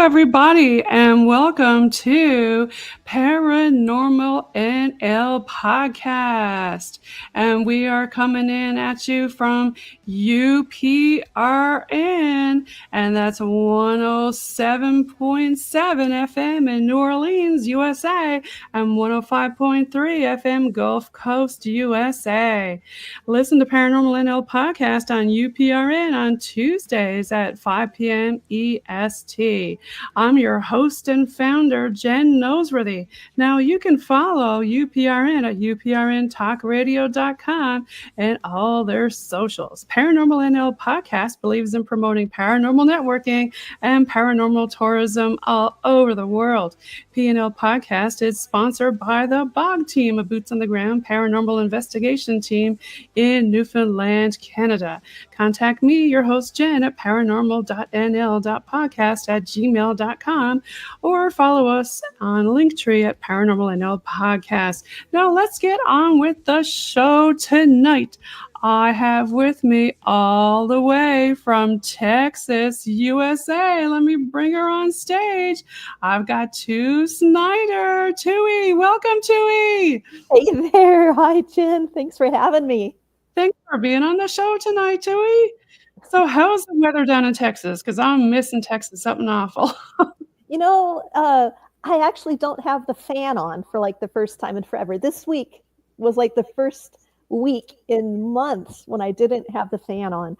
everybody, and welcome to Paranormal NL Podcast. And we are coming in at you from UPRN, and that's 107.7 FM in New Orleans, USA, and 105.3 FM Gulf Coast, USA. Listen to Paranormal NL Podcast on UPRN on Tuesdays at 5 p.m. EST. I'm your host and founder, Jen Noseworthy. Now, you can follow UPRN at uprntalkradio.com and all their socials. Paranormal NL Podcast believes in promoting paranormal networking and paranormal tourism all over the world. PNL Podcast is sponsored by the BOG team, a boots on the ground paranormal investigation team in Newfoundland, Canada. Contact me, your host Jen, at paranormal.nl.podcast@gmail.com or follow us on Linktree at ParanormalNL Podcast. Now let's get on with the show tonight. I have with me all the way from Texas, USA. Let me bring her on stage. I've got Tui Snider. Tui, welcome, Tui. Hey there. Hi, Jen. Thanks for having me. Thanks for being on the show tonight, Tui. So how's the weather down in Texas? Because I'm missing Texas something awful. I actually don't have the fan on for like the first time in forever. This week was like the first week in months when I didn't have the fan on.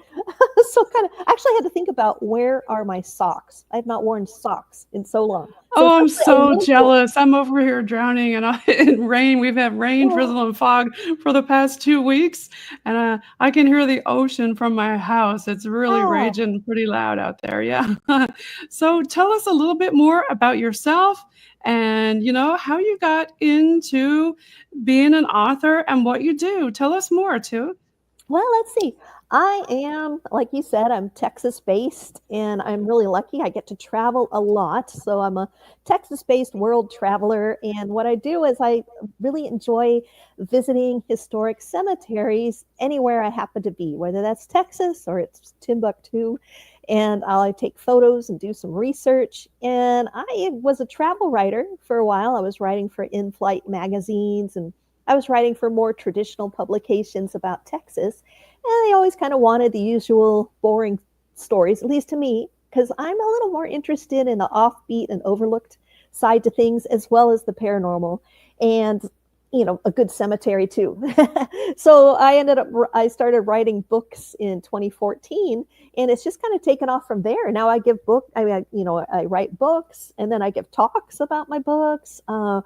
So actually I had to think about, where are my socks? I have not worn socks in so long. Oh, I'm so jealous. I'm over here drowning in rain. We've had rain, drizzle, and fog for the past 2 weeks, and I can hear the ocean from my house. It's really raging pretty loud out there. Yeah. So tell us a little bit more about yourself and, how you got into being an author and what you do. Tell us more, too. Well, let's see. I am, like you said, I'm Texas-based, and I'm really lucky. I get to travel a lot, so I'm a Texas-based world traveler, and what I do is I really enjoy visiting historic cemeteries anywhere I happen to be, whether that's Texas or it's Timbuktu, and I take photos and do some research. And I was a travel writer for a while. I was writing for in-flight magazines, and I was writing for more traditional publications about Texas. And they always kind of wanted the usual boring stories, at least to me, because I'm a little more interested in the offbeat and overlooked side to things, as well as the paranormal and, a good cemetery too. So I started writing books in 2014, and it's just kind of taken off from there. Now I write books, and then I give talks about my books. I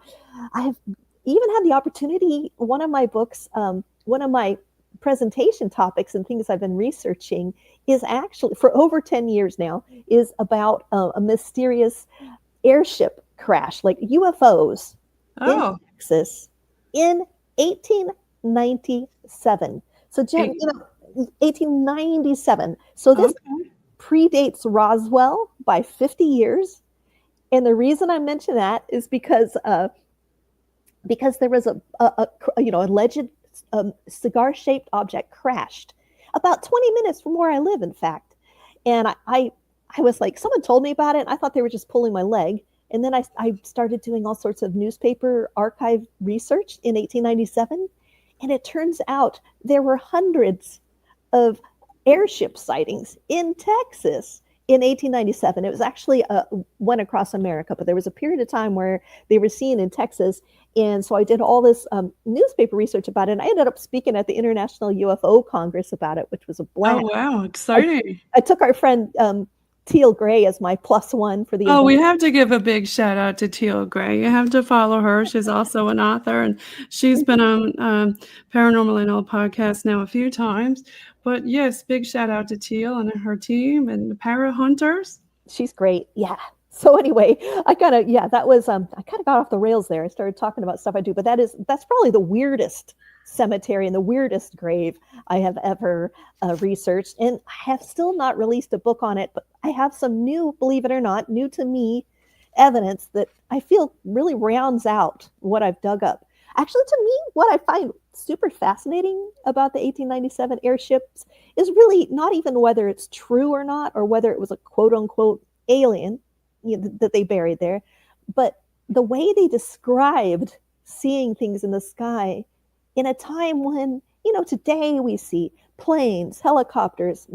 have even had the opportunity, one of my presentation topics and things I've been researching is actually, for over 10 years now, is about a mysterious airship crash, like UFOs in Texas in 1897. So Jen, 1897. So this predates Roswell by 50 years. And the reason I mention that is because there was a alleged cigar-shaped object crashed about 20 minutes from where I live, in fact. And I was like, someone told me about it, and I thought they were just pulling my leg. And then I started doing all sorts of newspaper archive research in 1897. And it turns out there were hundreds of airship sightings in Texas in 1897. It was actually went across America, but there was a period of time where they were seen in Texas. And so I did all this newspaper research about it. And I ended up speaking at the International UFO Congress about it, which was a blast. Oh, wow. Exciting. I took our friend Teal Gray as my +1 for the event. We have to give a big shout out to Teal Gray. You have to follow her. She's also an author, and she's been on Paranormal NL Podcast now a few times. But yes, big shout out to Teal and her team and the Para Hunters. She's great. Yeah. So anyway, I kind of got off the rails there. I started talking about stuff I do, but that's probably the weirdest cemetery and the weirdest grave I have ever researched. And I have still not released a book on it, but I have some new, believe it or not, new to me evidence that I feel really rounds out what I've dug up. Actually, to me, what I find super fascinating about the 1897 airships is really not even whether it's true or not, or whether it was a quote unquote alien. that they buried there. But the way they described seeing things in the sky in a time when, today we see planes, helicopters,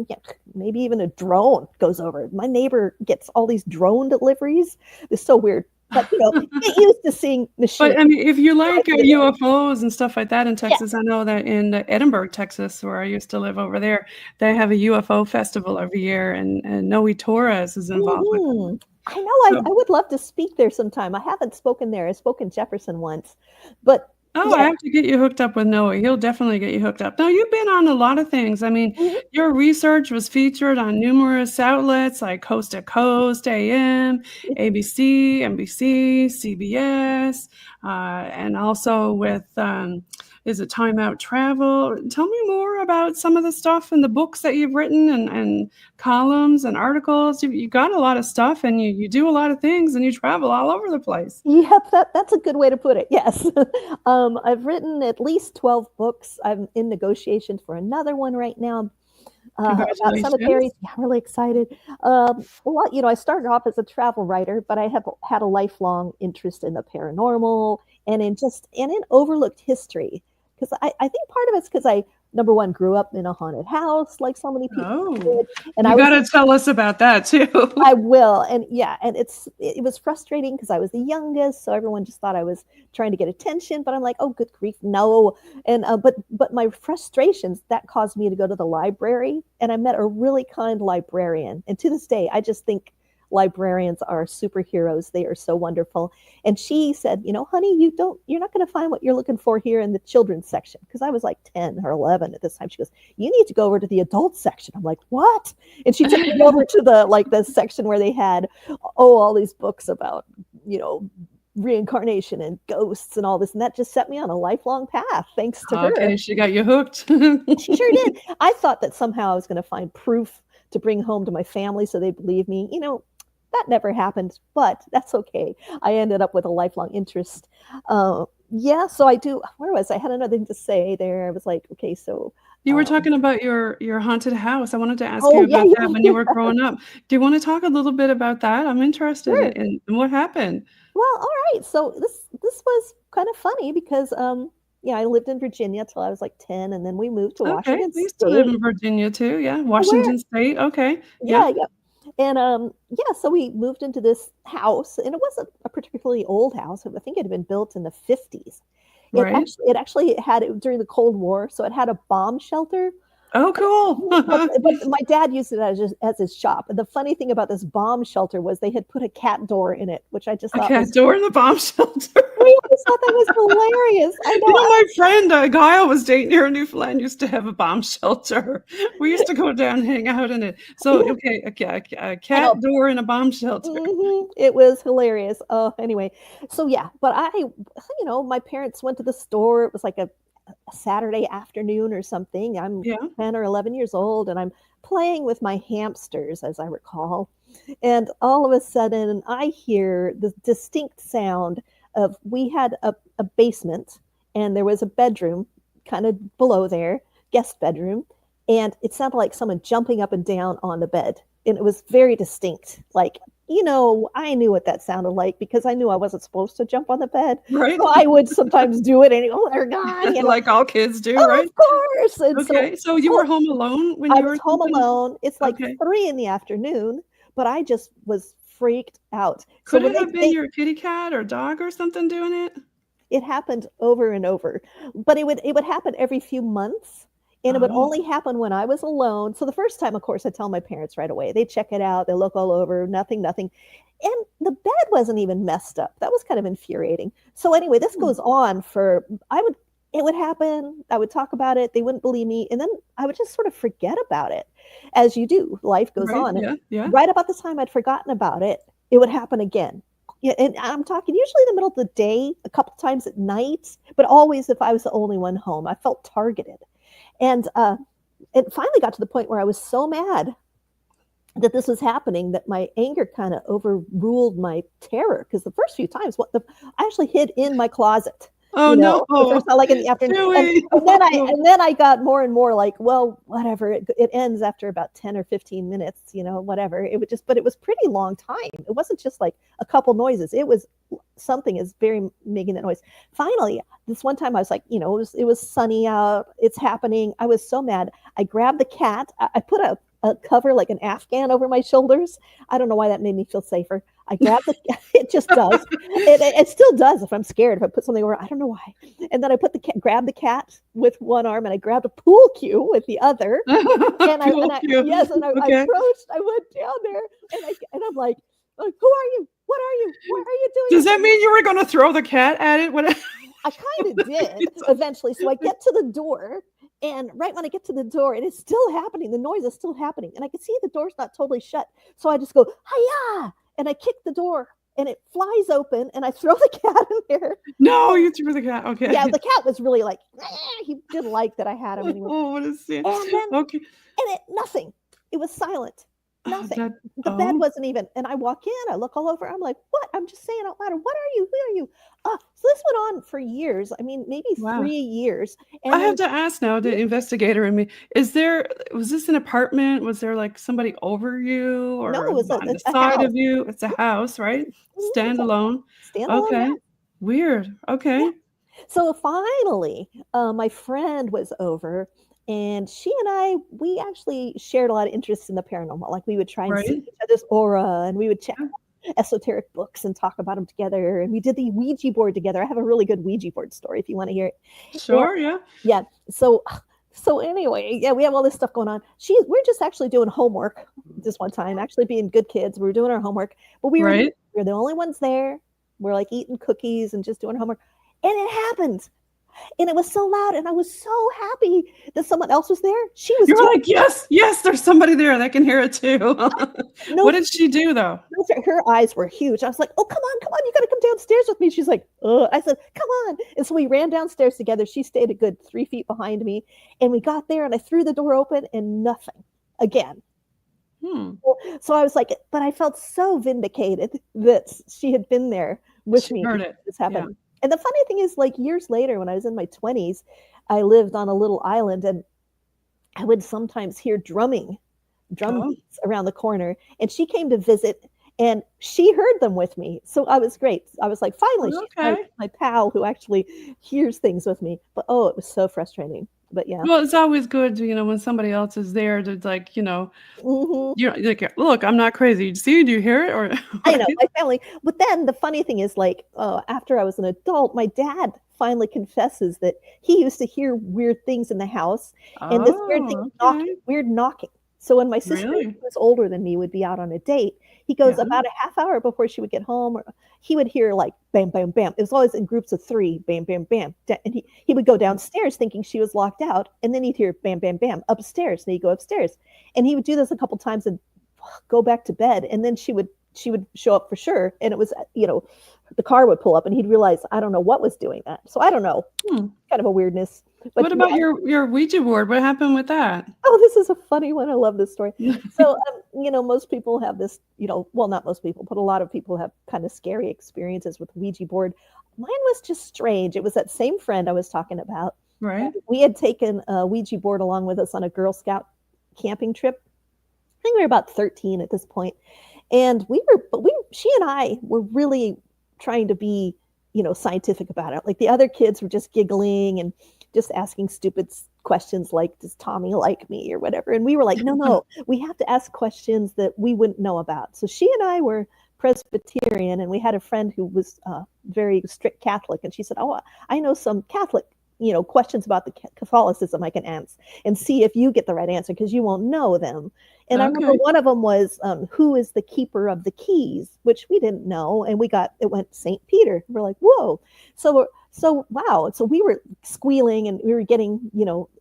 maybe even a drone goes over. My neighbor gets all these drone deliveries. It's so weird. But, get used to seeing machines. But, I mean, if you like, UFOs and stuff like that in Yeah. Texas, I know that in Edinburgh, Texas, where I used to live over there, they have a UFO festival every year, and Noe Torres is involved with it. I know. So I would love to speak there sometime. I haven't spoken there. I spoke in Jefferson once, but Oh, I yeah. have to get you hooked up with Noe. He'll definitely get you hooked up. Now, you've been on a lot of things. I mean, Mhm. your research was featured on numerous outlets like Coast to Coast, AM, ABC, NBC, CBS, and also with, is it TimeOut Travel? Tell me more about some of the stuff and the books that you've written and columns and articles. You got a lot of stuff, and you do a lot of things, and you travel all over the place. Yep, that's a good way to put it. Yes. I've written at least 12 books. I'm in negotiations for another one right now about cemeteries. Congratulations. Yeah, I'm really excited. Well, I started off as a travel writer, but I have had a lifelong interest in the paranormal and in overlooked history. Because I think part of it's because I, number one, grew up in a haunted house like so many people Oh, did. And you gotta tell us about that too. I will. And yeah, and it was frustrating because I was the youngest, so everyone just thought I was trying to get attention, but I'm like, "Oh, good grief, no." And but my frustrations that caused me to go to the library, and I met a really kind librarian. And to this day, I just think librarians are superheroes. They are so wonderful. And she said, honey, you're not going to find what you're looking for here in the children's section, because I was like 10 or 11 at this time. She goes, "You need to go over to the adult section." I'm like, "What?" And she took me over to the section where they had all these books about reincarnation and ghosts and all this, and that just set me on a lifelong path thanks to her. Okay, she got you hooked. She sure did. I thought that somehow I was going to find proof to bring home to my family so they believe me. That never happened, but that's okay. I ended up with a lifelong interest. Yeah, so I do. Where was I? Had another thing to say there. I was like, okay, so You were talking about your haunted house. I wanted to ask you oh, yeah, about that yeah, when you were yeah. growing up. Do you wanna talk a little bit about that? I'm interested Sure. in what happened. Well, all right. So this was kind of funny because yeah, I lived in Virginia till I was like 10, and then we moved to Okay, Washington we used to live State. in Virginia too, yeah, Oh, where? Washington State, okay, yeah, Yeah, yeah. And yeah, so we moved into this house, and it wasn't a particularly old house. I think it had been built in the 50s. right. It actually had it during the Cold War, so it had a bomb shelter. Oh, But cool. my dad used it as his shop. And the funny thing about this bomb shelter was they had put a cat door in it, which I just A thought cat was door in the bomb shelter. I always thought that was hilarious. I You know. know, my friend, a guy I was dating here in Newfoundland used to have a bomb shelter. We used to go down and hang out in it. So, Yeah, okay, a I know. cat door in a bomb shelter. It was hilarious. Oh, anyway. So yeah, but my parents went to the store. It was like a Saturday afternoon or something. I'm Yeah, 10 or 11 years old, and I'm playing with my hamsters, as I recall. And all of a sudden, I hear the distinct sound of we had a basement, and there was a bedroom kind of below there, guest bedroom. And it sounded like someone jumping up and down on the bed. And it was very distinct. Like, I knew what that sounded like because I knew I wasn't supposed to jump on the bed. right? So I would sometimes do it and, oh, they're gone, Like all kids do, oh, right? of course. And so Okay, so you were home alone when I you was were home sleeping? alone. It's like Okay. 3 in the afternoon, but I just was freaked out. So Could when it have been they your kitty cat or dog or something doing it? it happened over and over, but it would happen every few months, and it would Oh, only happen when I was alone. So the first time, of course, I tell my parents right away. They check it out, they look all over, nothing, nothing. And the bed wasn't even messed up. That was kind of infuriating. So anyway, this hmm, goes on for it would happen, I would talk about it, they wouldn't believe me, and then I would just sort of forget about it. As you do, life goes right, on. And yeah, yeah. right about the time I'd forgotten about it, it would happen again. Yeah, and I'm talking usually in the middle of the day, a couple times at night, but always if I was the only one home. I felt targeted. And it finally got to the point where I was so mad that this was happening that my anger kind of overruled my terror. Because the first few times, I actually hid in my closet. Oh, no. The first time, like in the afternoon, Tui. and then I got more and more like, well, whatever. It ends after about 10 or 15 minutes, whatever. It would just, but it was pretty long time. It wasn't just like a couple noises. It was something is very making that noise. Finally, this one time I was like, it was sunny out. It's happening. I was so mad. I grabbed the cat. I put a cover like an Afghan over my shoulders. I don't know why that made me feel safer. I grabbed it just does. It still does if I'm scared. If I put something over, I don't know why. And then I grabbed the cat with one arm and I grabbed a pool cue with the other. And I Okay. approached, I went down there and I'm like, who are you? What are you? What are you doing? Does that mean you were going to throw the cat at it? I kind of did eventually. So I get to the door, and right when I get to the door, it is still happening. The noise is still happening. And I can see the door's not totally shut. So I just go, hiya! And I kick the door, and it flies open, and I throw the cat in there. No, you threw the cat. Okay. Yeah, the cat was really like, he didn't like that I had him anymore. Oh, what a scene. And then, Okay. and nothing. It was silent. Nothing. The Oh. bed wasn't even. And I walk in, I look all over. I'm like, what? I'm just saying out loud, what are you? Who are you? So this went on for years. I mean, maybe Wow. 3 years. And I have to ask now, the investigator in me, was this an apartment? Was there like somebody over you or No, it was on the a side house. of you? It's a house, right? Standalone. Standalone. Okay. House. Weird. Okay. Yeah. So finally, my friend was over, and she and we actually shared a lot of interest in the paranormal. Like we would try and see each other's aura, and we would check esoteric books and talk about them together. And we did the Ouija board together. I have a really good Ouija board story if you want to hear it. Sure. Yeah. Yeah. So anyway, yeah, we have all this stuff going on. We're just actually doing homework this one time, actually being good kids. We were doing our homework, but we were the only ones there. We're like eating cookies and just doing homework. And it happened. And it was so loud. And I was so happy that someone else was there. She was like, yes, there's somebody there that can hear it too. What did she do though? Her eyes were huge. I was like, oh, come on. You got to come downstairs with me. She's like, I said, come on. And so we ran downstairs together. She stayed a good 3 feet behind me. And we got there and I threw the door open and nothing again. So I was like, but I felt so vindicated that she had been there with me. Heard it. This happened. Yeah. And the funny thing is, like years later, when I was in my 20s, I lived on a little island and I would sometimes hear drum beats around the corner. And she came to visit and she heard them with me. So I was great. I was like, finally, she's my pal who actually hears things with me. But it was so frustrating. But yeah. Well, it's always good, when somebody else is there to like, you're like, look, I'm not crazy. Do you hear it? Or I know, my family. But then the funny thing is, like, after I was an adult, my dad finally confesses that he used to hear weird things in the house and this weird thing, weird knocking. So when my sister, who was older than me, would be out on a date, he goes about a half hour before she would get home, he would hear like bam, bam, bam. It was always in groups of 3, bam, bam, bam. And he would go downstairs thinking she was locked out. And then he'd hear bam, bam, bam upstairs. And he'd go upstairs. And he would do this a couple times and go back to bed. And then she would show up for sure. And it was, the car would pull up and he'd realize, I don't know what was doing that. So I don't know, kind of a weirdness. But what about your Ouija board? What happened with that? Oh, this is a funny one. I love this story. So, most people have this, well, not most people, but a lot of people have kind of scary experiences with Ouija board. Mine was just strange. It was that same friend I was talking about. Right. We had taken a Ouija board along with us on a Girl Scout camping trip. I think we were about 13 at this point. And she and I were really trying to be, scientific about it. Like the other kids were just giggling and just asking stupid questions like, does Tommy like me or whatever? And we were like, no, we have to ask questions that we wouldn't know about. So she and I were Presbyterian, and we had a friend who was very strict Catholic. And she said, oh, I know some Catholic, questions about the Catholicism I can answer and see if you get the right answer because you won't know them. And I remember one of them was, who is the keeper of the keys, which we didn't know. And it went St. Peter. We're like, whoa. So wow. So we were squealing and we were getting,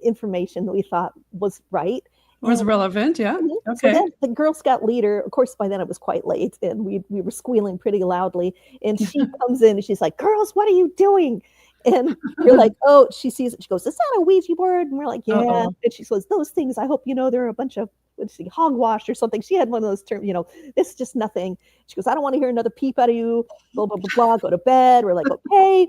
information that we thought was right. Was relevant. Yeah. Okay. So then the Girl Scout leader, of course, by then it was quite late and we were squealing pretty loudly. And she comes in and she's like, girls, what are you doing? And you're like, oh, she sees it. She goes, is that a Ouija board? And we're like, yeah. Uh-oh. And she goes, those things, I hope they're a bunch of, hogwash or something. She had one of those terms, this is just nothing. She goes, I don't want to hear another peep out of you, blah, blah, blah, blah. Go to bed. We're like, okay.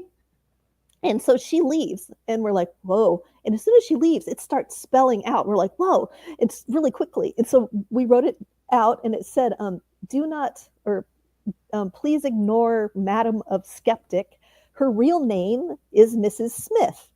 And so she leaves, and we're like, whoa. And as soon as she leaves, it starts spelling out. We're like, whoa, it's really quickly. And so we wrote it out, and it said, do not, or please ignore Madam of Skeptic. Her real name is Mrs. Smith.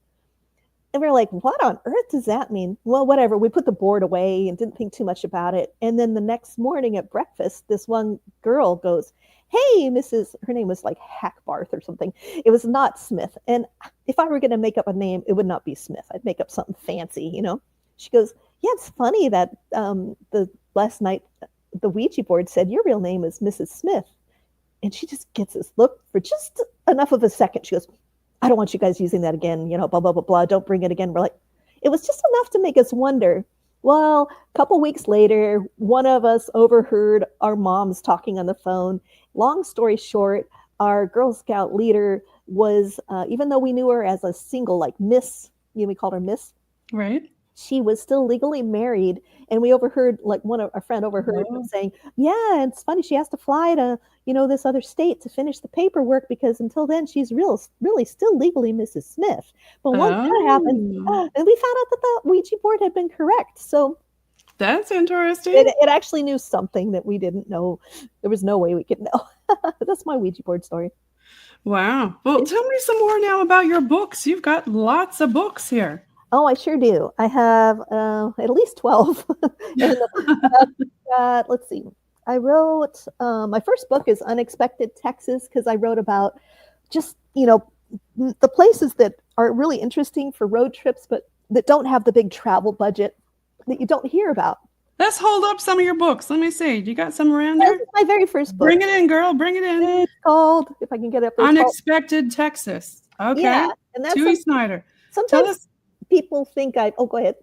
And we are like, what on earth does that mean? Well, whatever. We put the board away and didn't think too much about it. And then the next morning at breakfast, this one girl goes, hey, her name was like Hackbarth or something. It was not Smith. And if I were going to make up a name, it would not be Smith. I'd make up something fancy, you know? She goes, yeah, it's funny that the last night the Ouija board said your real name is Mrs. Smith. And she just gets this look for just enough of a second. She goes, I don't want you guys using that again, you know, blah, blah, blah, blah. Don't bring it again. We're like, it was just enough to make us wonder. Well, a couple weeks later, one of us overheard our moms talking on the phone. Long story short, our Girl Scout leader was, even though we knew her as a single, like Miss, you know, we called her Miss. Right. She was still legally married. And we overheard, like one of our friend overheard them saying, yeah, it's funny. She has to fly to, you know, this other state to finish the paperwork because until then she's really still legally Mrs. Smith. But once that happened, and we found out that the Ouija board had been correct. So that's interesting. It actually knew something that we didn't know. There was no way we could know. That's my Ouija board story. Wow. Well, tell me some more now about your books. You've got lots of books here. Oh, I sure do. I have at least 12. Let's see. I wrote, my first book is Unexpected Texas because I wrote about just, you know, the places that are really interesting for road trips, but that don't have the big travel budget that you don't hear about. Let's hold up some of your books. Let me see. You got some around there? This is my very first book. Bring it in, girl. Bring it in. It's called, if I can get it up there. Unexpected Texas. Okay. Yeah. And that's Tui Snider. Sometimes people think go ahead.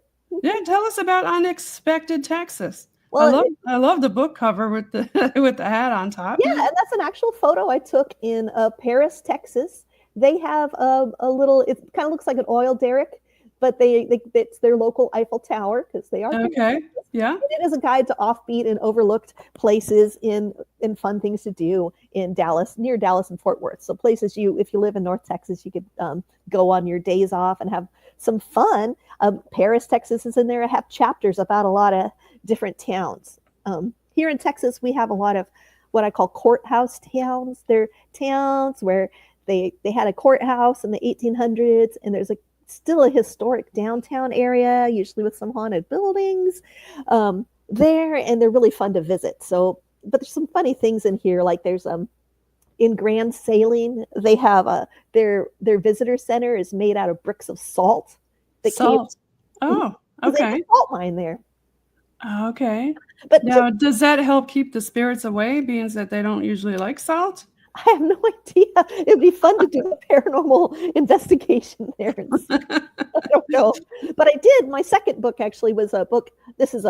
Yeah, tell us about Unexpected Texas. Well, I love the book cover with the with the hat on top. Yeah, and that's an actual photo I took in Paris, Texas. They have a little. It kind of looks like an oil derrick, but it's their local Eiffel Tower because they are. Okay. Yeah. And it is a guide to offbeat and overlooked places in fun things to do in Dallas, near Dallas and Fort Worth. So places if you live in North Texas, you could go on your days off and have some fun. Paris, Texas is in there. I have chapters about a lot of different towns. Here in Texas, we have a lot of what I call courthouse towns. They're towns where they had a courthouse in the 1800s, and there's still a historic downtown area, usually with some haunted buildings there, and they're really fun to visit. So, but there's some funny things in here, like there's in Grand Saline, they have their visitor center is made out of bricks of salt. Salt. Oh, okay. There's a salt mine there. Okay. But now, does that help keep the spirits away, being that they don't usually like salt? I have no idea. It'd be fun to do a paranormal investigation there. I don't know, but I did. My second book actually was a book. This is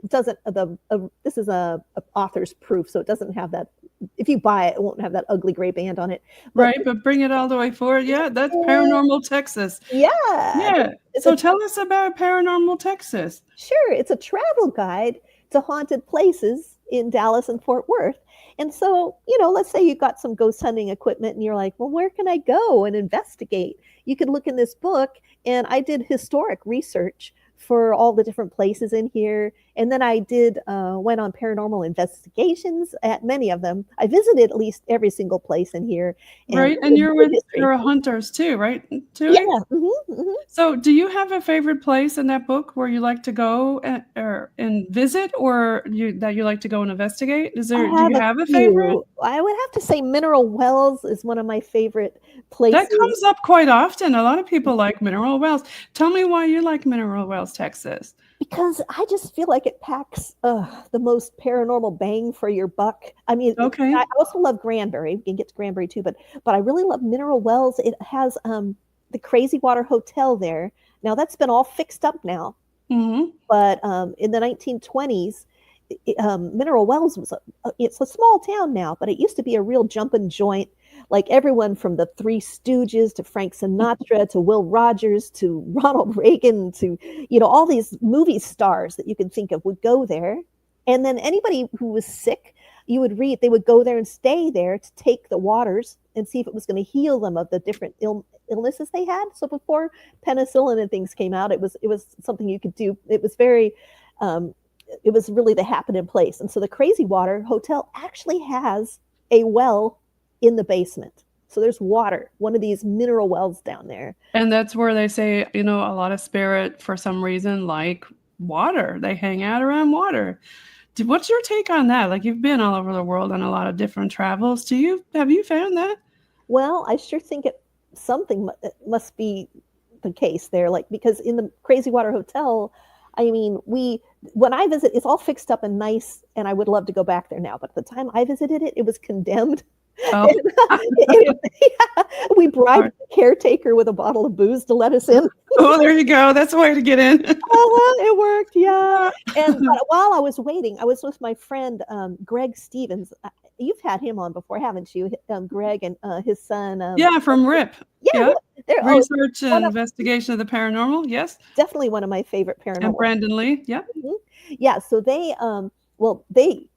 this is a author's proof, so it doesn't have that. If you buy it, it won't have that ugly gray band on it. Right, but bring it all the way forward. Yeah, that's Paranormal Texas. Yeah. Yeah. So tell us about Paranormal Texas. Sure. It's a travel guide to haunted places in Dallas and Fort Worth. And so, let's say you've got some ghost hunting equipment and you're like, well, where can I go and investigate? You could look in this book, and I did historic research for all the different places in here. And then I went on paranormal investigations at many of them. I visited at least every single place in here. Right. And you're hunters too, right? Yeah. Mm-hmm, mm-hmm. So do you have a favorite place in that book where you like to go and visit, or that you like to go and investigate? Do you have a favorite? I would have to say Mineral Wells is one of my favorite places. That comes up quite often. A lot of people like Mineral Wells. Tell me why you like Mineral Wells, Texas. Because I just feel like it packs the most paranormal bang for your buck. I mean, okay. I also love Granbury. We can get to Granbury too, but I really love Mineral Wells. It has the Crazy Water Hotel there. Now that's been all fixed up now. Mm-hmm. But in the 1920s, Mineral Wells it's a small town now, but it used to be a real jumping joint. Like everyone from the Three Stooges to Frank Sinatra to Will Rogers to Ronald Reagan to, all these movie stars that you can think of would go there. And then anybody who was sick, you would read, they would go there and stay there to take the waters and see if it was going to heal them of the different illnesses they had. So before penicillin and things came out, it was something you could do. It was very, it was really the happen in place. And so the Crazy Water Hotel actually has a well in the basement. So there's water, one of these mineral wells down there. And that's where they say, a lot of spirit for some reason like water. They hang out around water. What's your take on that? Like you've been all over the world on a lot of different travels. Have you found that? Well, I sure think something must be the case there. Like, because in the Crazy Water Hotel, I mean, when I visit, it's all fixed up and nice, and I would love to go back there now. But at the time I visited it, it was condemned. Oh, We bribed the caretaker with a bottle of booze to let us in. oh, there you go. That's a way to get in. It worked, yeah. And while I was waiting, I was with my friend Greg Stevens. You've had him on before, haven't you? Greg and his son. Yeah, from RIP. Yeah, Research and investigation of the paranormal. Yes. Definitely one of my favorite paranormal. And Brandon Lee. Yeah. Mm-hmm. Yeah. So they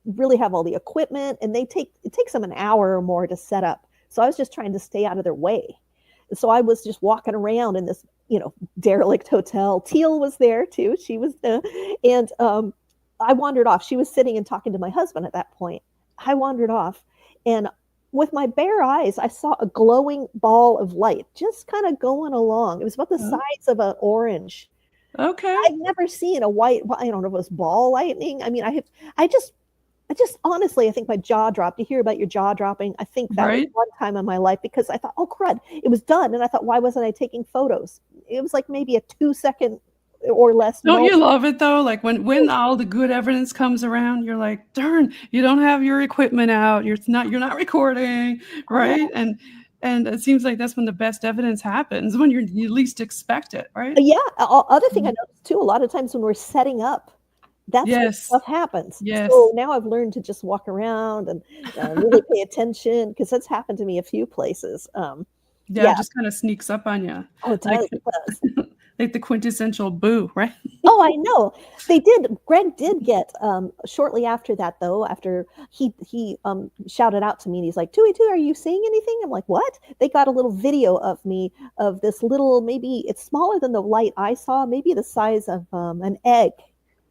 really have all the equipment, and it takes them an hour or more to set up. So I was just trying to stay out of their way. So I was just walking around in this, derelict hotel. Teal was there too. She was there, and I wandered off. She was sitting and talking to my husband at that point. I wandered off, and with my bare eyes, I saw a glowing ball of light just kind of going along. It was about the size of an orange. Okay. I've never seen a white, I don't know if it was ball lightning. I mean, I just honestly, I think my jaw dropped. You hear about your jaw dropping. I think that was one time in my life, because I thought, oh crud, it was done. And I thought, why wasn't I taking photos? It was like maybe a 2-second or less. Don't you love it though? Like when all the good evidence comes around, you're like, darn, you don't have your equipment out. You're not recording, right? And it seems like that's when the best evidence happens, when you least expect it, right? Yeah. Other thing I noticed too, a lot of times when we're setting up, that's when stuff happens. Yes. So now I've learned to just walk around and really pay attention, because that's happened to me a few places. It just kind of sneaks up on you. Oh, it does. It does. Like the quintessential boo, right? Oh, I know. They did. Greg did get shortly after that, though. After he shouted out to me, and he's like, "Tui, are you seeing anything?" I'm like, "What?" They got a little video of me of this little, maybe it's smaller than the light I saw, maybe the size of an egg.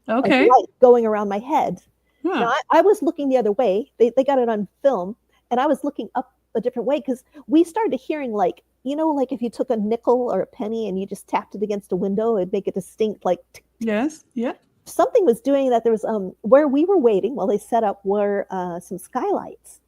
Okay. Light going around my head. Huh. Now, I was looking the other way. They got it on film, and I was looking up a different way, because we started hearing like if you took a nickel or a penny and you just tapped it against a window, it'd make a distinct like. Yes. Yeah. Something was doing that. There was where we were waiting while they set up were some skylights,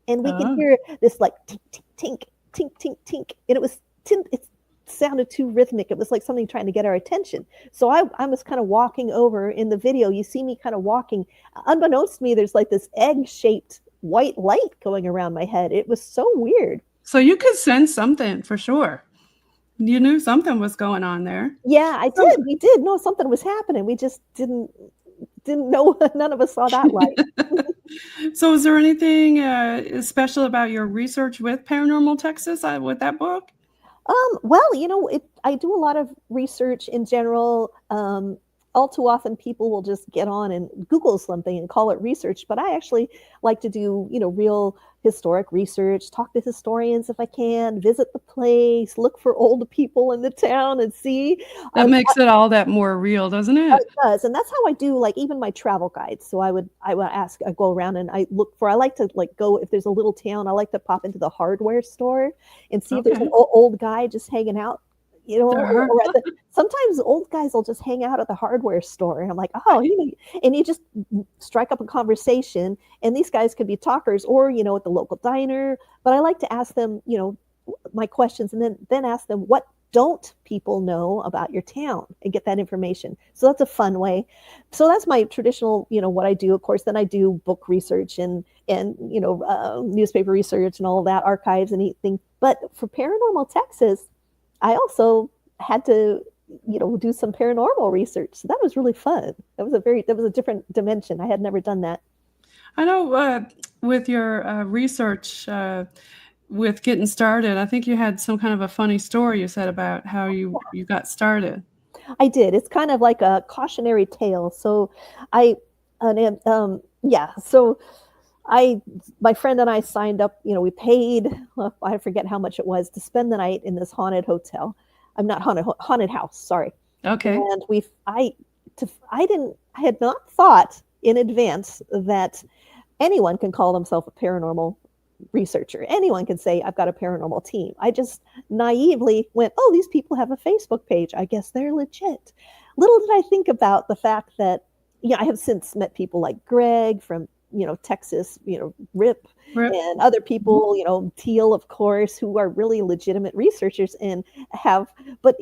and we could hear this like tink tink tink tink tink tink, and it sounded too rhythmic. It was like something trying to get our attention. So I was kind of walking over in the video. You see me kind of walking. Unbeknownst to me, there's like this egg-shaped white light going around my head. It was so weird. So you could sense something for sure. You knew something was going on there. Yeah, I did. We did know something was happening. We just didn't know. None of us saw that light. So is there anything special about your research with Paranormal Texas, with that book? Well, I do a lot of research in general. All too often people will just get on and Google something and call it research, but I actually like to do, real historic research, talk to historians if I can, visit the place, look for old people in the town and see. That makes it all that more real, doesn't it? It does. And that's how I do like even my travel guides. So I would go around and I like to like go, if there's a little town, I like to pop into the hardware store and see if there's an old guy just hanging out. Sometimes old guys will just hang out at the hardware store, and I'm like, and you just strike up a conversation, and these guys could be talkers, or at the local diner. But I like to ask them, my questions, and then ask them, what don't people know about your town, and get that information. So that's a fun way. So that's my traditional, what I do. Of course, then I do book research and newspaper research and all of that, archives and anything. But for Paranormal Texas, I also had to, do some paranormal research. So that was really fun. That was a different dimension. I had never done that. I know with your research, with getting started, I think you had some kind of a funny story you said about how you got started. I did. It's kind of like a cautionary tale. So my friend and I signed up, we paid, I forget how much it was to spend the night in this haunted hotel. I'm not haunted house, sorry. Okay. And I had not thought in advance that anyone can call themselves a paranormal researcher. Anyone can say, I've got a paranormal team. I just naively went, oh, these people have a Facebook page. I guess they're legit. Little did I think about the fact that, I have since met people like Greg from, Texas, Rip, Rip. and other people, Teal, of course, who are really legitimate researchers and but,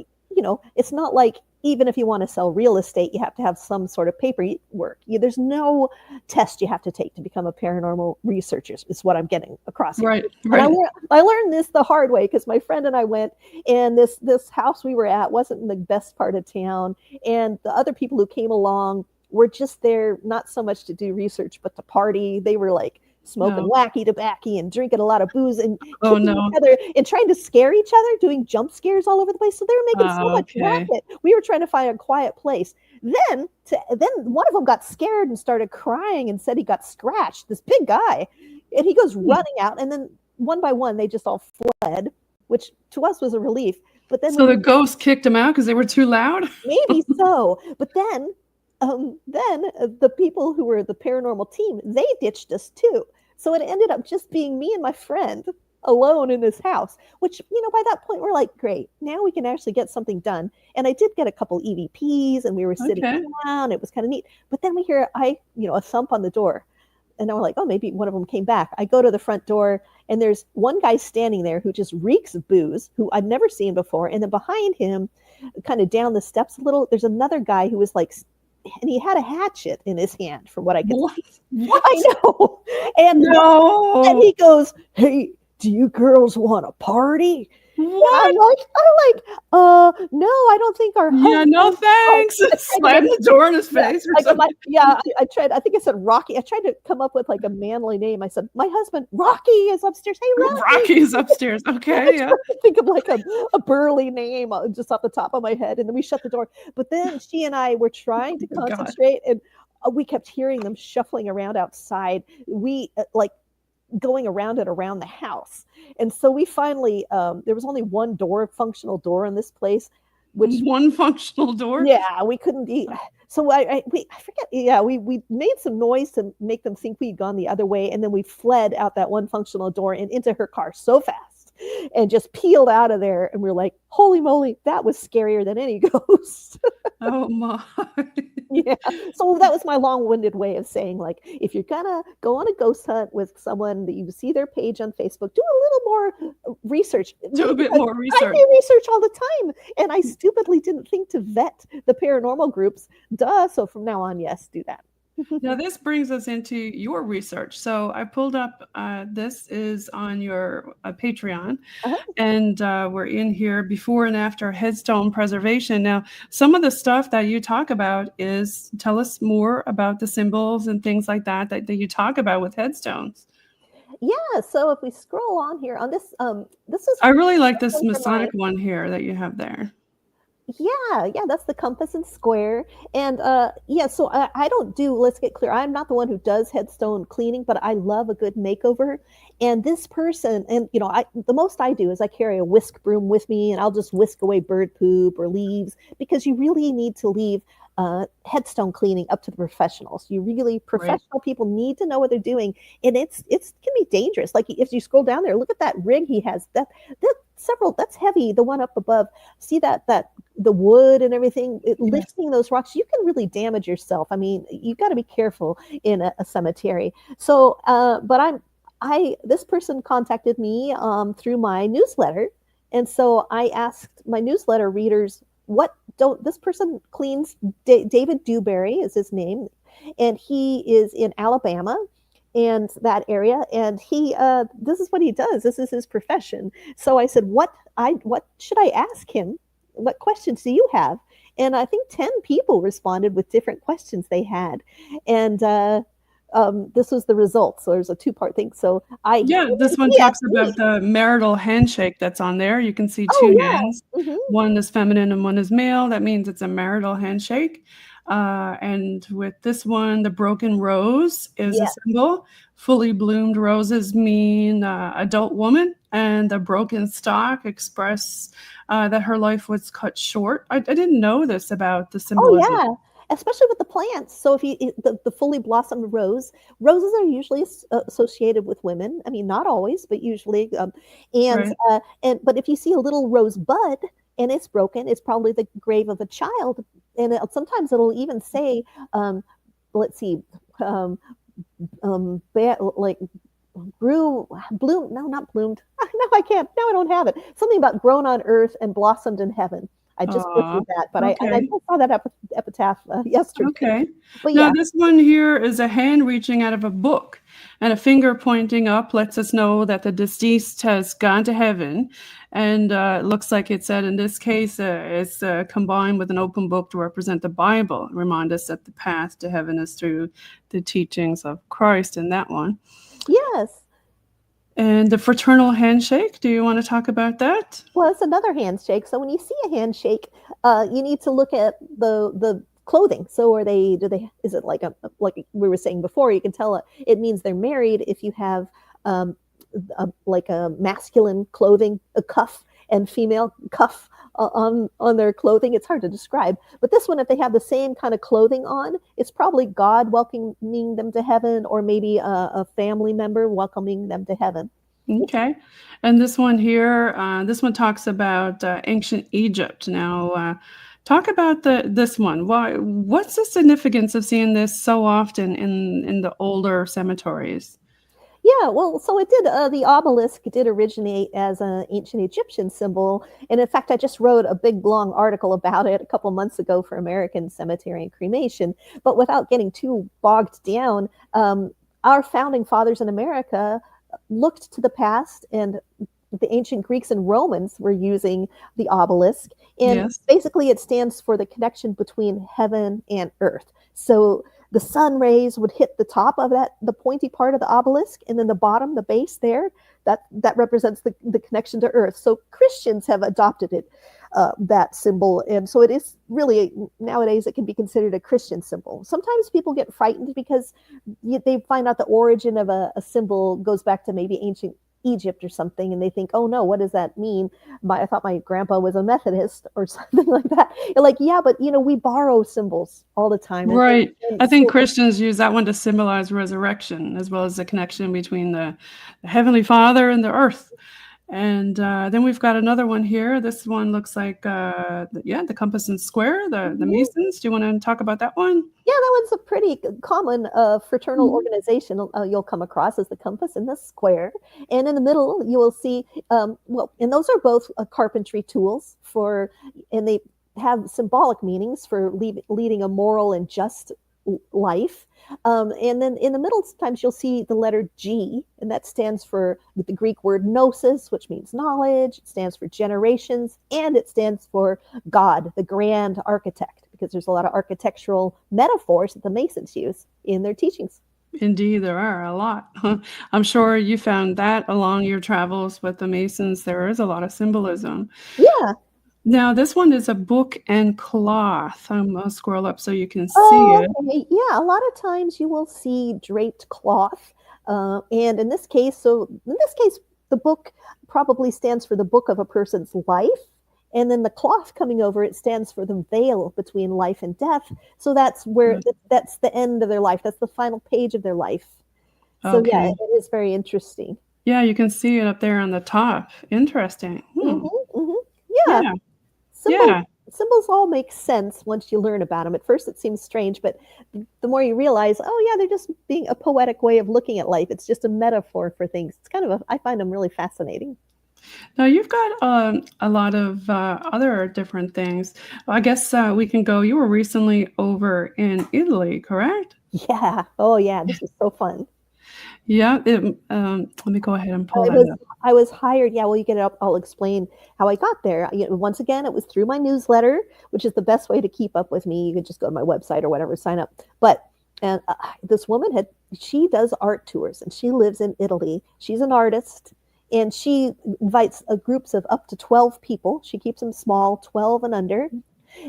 it's not like even if you want to sell real estate, you have to have some sort of paperwork. There's no test you have to take to become a paranormal researcher, is what I'm getting across here. Right. And Right. I learned this the hard way because my friend and I went, and this house we were at wasn't in the best part of town. And the other people who came along were just there, not so much to do research, but to party. They were like smoking wacky tobacco and drinking a lot of booze and kicking each other and trying to scare each other, doing jump scares all over the place. So they were making so much racket. We were trying to find a quiet place. Then one of them got scared and started crying and said he got scratched, this big guy. And he goes running out. And then one by one, they just all fled, which to us was a relief. But then So the ghost kicked them out because they were too loud? Maybe so. But then the people who were the paranormal team, they ditched us too. So it ended up just being me and my friend alone in this house, which, by that point, we're like, great, now we can actually get something done. And I did get a couple EVPs and we were sitting down. It was kind of neat. But then we hear, a thump on the door. And then we're like, oh, maybe one of them came back. I go to the front door and there's one guy standing there who just reeks of booze, who I'd never seen before. And then behind him, kind of down the steps a little, there's another guy who was like, and he had a hatchet in his hand, from what I could see. What? I know. And he goes, hey, do you girls want a party? What? I'm like, no, I don't think our husband. Yeah, no thanks. Slam the door in his face or something. I tried. I think I said Rocky. I tried to come up with like a manly name. I said, my husband Rocky is upstairs. Hey, Rocky. Rocky is upstairs. Okay, yeah. Think of like a burly name just off the top of my head, and then we shut the door. But then she and I were trying to concentrate, and we kept hearing them shuffling around outside. We going around and around the house. And so we finally, there was only one functional door in this place, which one functional door. Yeah, we couldn't eat. So I forget. Yeah, we made some noise to make them think we'd gone the other way. And then we fled out that one functional door and into her car so fast and just peeled out of there. And we're like, holy moly, that was scarier than any ghost. Oh my. Yeah. So that was my long-winded way of saying, like, if you're gonna go on a ghost hunt with someone that you see their page on Facebook, do a little more research. Do a bit more research. I do research all the time, and I stupidly didn't think to vet the paranormal groups. Duh. So from now on, yes, do that. Now this brings us into your research. So I pulled up, this is on your Patreon, and we're in here before and after headstone preservation. Now, some of the stuff that you talk about is, tell us more about the symbols and things like that you talk about with headstones. Yeah, so if we scroll on here on this, this is. I really like this Masonic one here that you have there. Yeah, that's the compass and square. And so I don't do, let's get clear, I'm not the one who does headstone cleaning, but I love a good makeover. And this person, and the most I do is I carry a whisk broom with me, and I'll just whisk away bird poop or leaves, because you really need to leave headstone cleaning up to the professionals. Professional people need to know what they're doing, and it can be dangerous. Like if you scroll down there, look at that rig he has. That's heavy. The one up above, see that the wood and everything, lifting those rocks, you can really damage yourself. I mean, you got to be careful in a cemetery. So, but this person contacted me through my newsletter, and so I asked my newsletter readers, this person cleans. David Dewberry is his name, and he is in Alabama and that area, and he this is what he does. This is his profession. So I said, what should I ask him? What questions do you have? And I think 10 people responded with different questions they had, and this was the result. So there's a 2-part thing. So this one talks about the marital handshake that's on there. You can see two hands. Mm-hmm. One is feminine and one is male. That means it's a marital handshake. And with this one, the broken rose is a symbol fully bloomed roses mean adult woman, and the broken stalk express that her life was cut short. I didn't know this about the Oh symbolism. yeah, especially with the plants. So if the fully blossomed roses are usually associated with women. I mean, not always, but usually. And Right. but if you see a little rose bud and it's broken, it's probably the grave of a child. And sometimes it'll even say, um, let's see, um, like grew, bloom. No, not bloomed. No, I can't. No, I don't have it. Something about grown on earth and blossomed in heaven. I just Aw, butchered that, but I okay. just saw that epitaph yesterday. Okay. But Now yeah, this one here is a hand reaching out of a book, and a finger pointing up lets us know that the deceased has gone to heaven. And it looks like it said in this case, it's combined with an open book to represent the Bible, remind us that the path to heaven is through the teachings of Christ in that one. yes. And the fraternal handshake, do you want to talk about that? Well, it's another handshake. So when you see a handshake, you need to look at the clothing. So are they? Do they? Is it like we were saying before? You can tell it means they're married if you have um, like a masculine clothing, a cuff, and female cuff on their clothing. It's hard to describe. But this one, if they have the same kind of clothing on, it's probably God welcoming them to heaven, or maybe a family member welcoming them to heaven. Okay. And this one here, this one talks about ancient Egypt. Now, talk about this one. What's the significance of seeing this so often in the older cemeteries? Yeah, well, so it did. The obelisk did originate as an ancient Egyptian symbol, and in fact, I just wrote a big long article about it a couple months ago for American Cemetery and Cremation. But without getting too bogged down, our founding fathers in America looked to the past, and the ancient Greeks and Romans were using the obelisk, and Yes. basically, it stands for the connection between heaven and earth. So the sun rays would hit the top of the pointy part of the obelisk, and then the bottom, the base there, that represents the connection to earth. So Christians have adopted it, that symbol, and so it is really, nowadays it can be considered a Christian symbol. Sometimes people get frightened because they find out the origin of a symbol goes back to maybe ancient Egypt or something, and they think, oh no, what does that mean? I thought my grandpa was a Methodist or something like that. You're like, yeah, but we borrow symbols all the time, Right. I and think so Christians use that one to symbolize resurrection, as well as the connection between the Heavenly Father and the earth. And then we've got another one here. This one looks like, yeah, the compass and square, the mhm. Masons. Do you want to talk about that one? Yeah, that one's a pretty common fraternal Mhm. organization you'll come across as the compass and the square. And in the middle, you will see, well, and those are both carpentry tools and they have symbolic meanings for leading a moral and just life. And then in the middle, sometimes you'll see the letter G, and that stands for with the Greek word gnosis, which means knowledge. It stands for generations, and it stands for God, the grand architect, because there's a lot of architectural metaphors that the Masons use in their teachings. Indeed, there are a lot. I'm sure you found that along your travels with the Masons. There is a lot of symbolism. Yeah. Now, this one is a book and cloth. I'll scroll up so you can see Oh, it. okay. Yeah. A lot of times you will see draped cloth. And in this case, the book probably stands for the book of a person's life. And then the cloth coming over it stands for the veil between life and death. So that's the end of their life. That's the final page of their life. So yeah, Okay. it is very interesting. Yeah, you can see it up there on the top. Interesting. Hmm. Hmm. Yeah, Yeah, symbols yeah. symbols all make sense once you learn about them. At first, it seems strange, but the more you realize, oh yeah, they're just being a poetic way of looking at life. It's just a metaphor for things. It's kind of I find them really fascinating. Now you've got a lot of other different things. I guess we can go. You were recently over in Italy, correct? Yeah. Oh yeah, this was so fun. Yeah. Let me go ahead and pull I that was up. I was hired. Yeah, well, you get it up. I'll explain how I got there. Once again, it was through my newsletter, which is the best way to keep up with me. You could just go to my website or whatever, sign up. But and this woman she does art tours, and she lives in Italy. She's an artist, and she invites groups of up to 12 people. She keeps them small, 12 and under.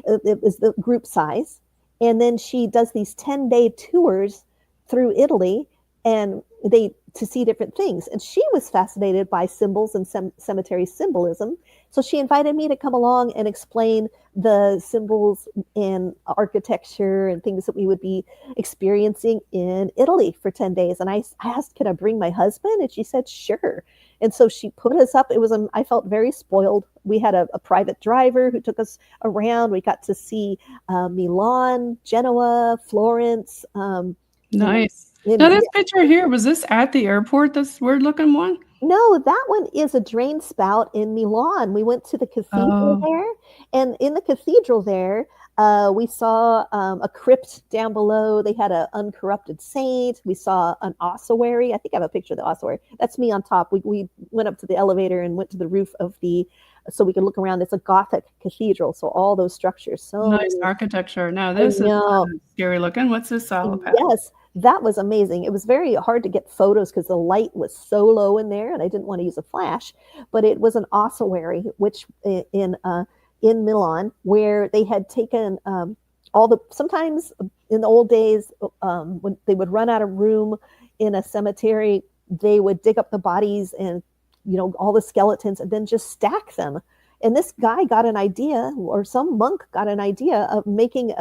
It was the group size, and then she does these 10-day tours through Italy, and they to see different things. And she was fascinated by symbols and cemetery symbolism. So she invited me to come along and explain the symbols in architecture and things that we would be experiencing in Italy for 10 days. And I asked, could I bring my husband? And she said, sure. And so she put us up. I felt very spoiled. We had a private driver who took us around. We got to see Milan, Genoa, Florence, you know, Nice. Now in this picture here, was this at the airport, this weird looking one? No, that one is a drain spout in Milan. We went to the cathedral Oh, there, and in the cathedral there, we saw a crypt down below. They had an uncorrupted saint. We saw an ossuary. I think I have a picture of the ossuary. That's me on top. We went up to the elevator and went to the roof of so we could look around. It's a Gothic cathedral, so all those structures, so nice many. architecture. Now I this is know. scary looking. What's this all about? Yes, that was amazing. It was very hard to get photos because the light was so low in there, and I didn't want to use a flash. But it was an ossuary, which in Milan, where they had taken sometimes in the old days when they would run out of room in a cemetery, they would dig up the bodies and all the skeletons and then just stack them. And this guy got an idea, or some monk got an idea of making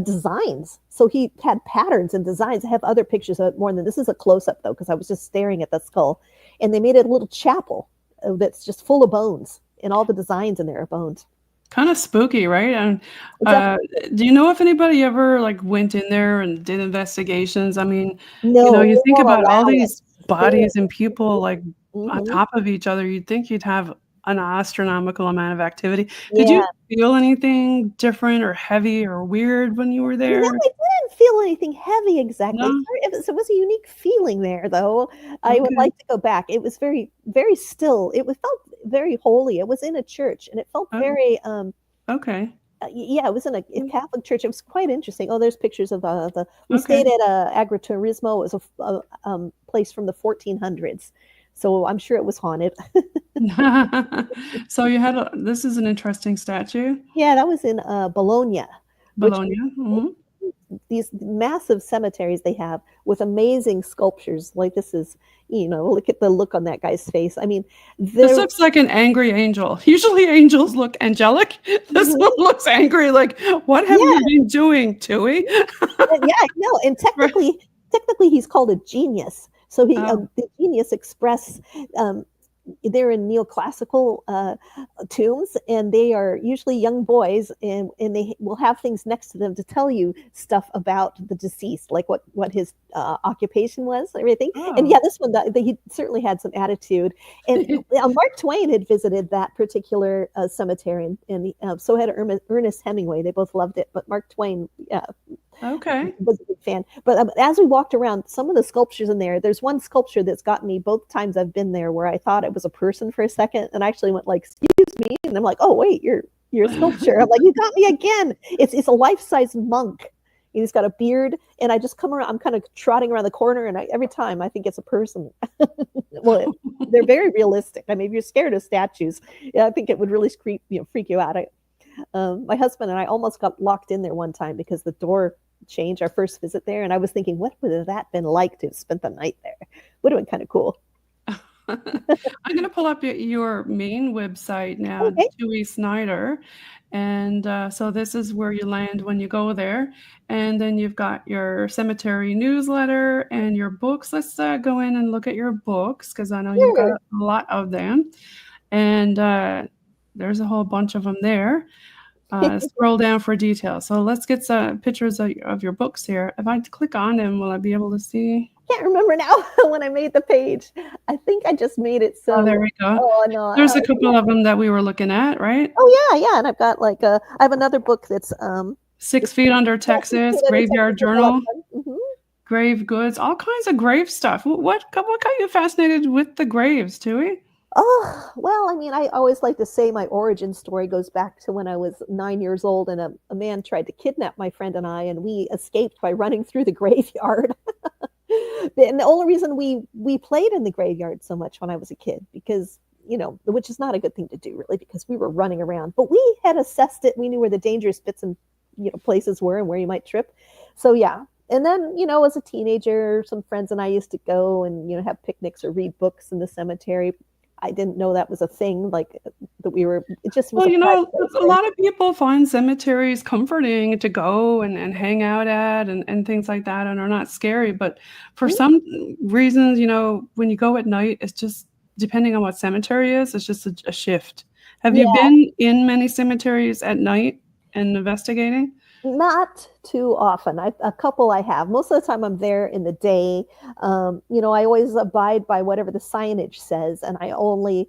designs. So he had patterns and designs. I have other pictures of it more than this. Is a close up though, because I was just staring at the skull. And they made a little chapel that's just full of bones, and all the designs in there are bones. Kind of spooky, right? And do you know if anybody ever like went in there and did investigations? I mean, No, you we think won't about all allow it. these Very bodies and people like on mm-hmm. top of each other. You'd think you'd have an astronomical amount of activity. Did Yeah. you feel anything different or heavy or weird when you were You know, there? I didn't feel anything heavy exactly. No? It was a unique feeling there, though. I would Okay. like to go back. It was very, very still. Felt very holy. It was in a church, and it felt Oh, very okay. yeah, it was in a Mm, Catholic church. It was quite interesting. Oh, there's pictures of we okay. stayed at Agriturismo. It was a place from the 1400s, so I'm sure it was haunted. So you had this is an interesting statue. Yeah, that was in Bologna, which Bologna. Mhm. these massive cemeteries they have with amazing sculptures. Like this is, look at the look on that guy's face. I mean, This there. looks like an angry angel. Usually angels look angelic. This one Mhm. looks angry, like, "What have Yeah, you been doing, Tui?" yeah, no, and Right. technically, he's called a genius. So Oh, the genius express. Um, they're in neoclassical tombs, and they are usually young boys, and they will have things next to them to tell you stuff about the deceased, like what his occupation was, everything. And oh. yeah, this one he certainly had some attitude. And Mark Twain had visited that particular cemetery, and so had Ernest Hemingway. They both loved it, but Mark Twain Okay. was a big fan. But as we walked around, some of the sculptures in there's one sculpture that's gotten me both times I've been there, where I thought it was a person for a second, and I actually went like, "Excuse me," and I'm like, "Oh wait, you're a sculpture." I'm like, "You got me again." It's a life size monk. He's got a beard, and I just come around. I'm kind of trotting around the corner, and every time I think it's a person. Well, they're very realistic. I mean, if you're scared of statues, yeah, I think it would really freak you out. My husband and I almost got locked in there one time because the door changed our first visit there, and I was thinking, what would have that been like to have spent the night there? Would have been kind of cool. I'm gonna pull up your main website now, Okay, Tui Snider, and, so this is where you land when you go there, and then you've got your cemetery newsletter and your books. Let's, go in and look at your books because I know you've got sure. a lot of them, and, there's a whole bunch of them there. Scroll down for details. So let's get some pictures of your books here. If I click on them, will I be able to see? Can't remember now when I made the page. I think I just made it Oh, there so. we go. Oh no. There's a couple of them that we were looking at, right? Oh yeah, yeah. And I've got like I have another book that's 6 it's Feet Under yeah, 6 Texas, feet under Graveyard Texas. That's a lot Journal, of fun. grave goods, all kinds of grave stuff. What got you fascinated with the graves, Tui? Oh, well, I mean, I always like to say my origin story goes back to when I was 9 years old, and a man tried to kidnap my friend and I, and we escaped by running through the graveyard. And the only reason we played in the graveyard so much when I was a kid, because which is not a good thing to do really, because we were running around, but we had assessed it. We knew where the dangerous bits and places were and where you might trip. So yeah, And then, as a teenager, some friends and I used to go and, have picnics or read books in the cemetery. I didn't know that was a thing, like that it just was Well, a private place, a right? lot of people find cemeteries comforting to go and hang out at and things like that and are not scary. But for Mm, some reasons, when you go at night, it's just depending on what cemetery is, it's just a shift. Have you yeah, been in many cemeteries at night and investigating? not too often. A couple I have. Most of the time I'm there in the day. I always abide by whatever the signage says, and I only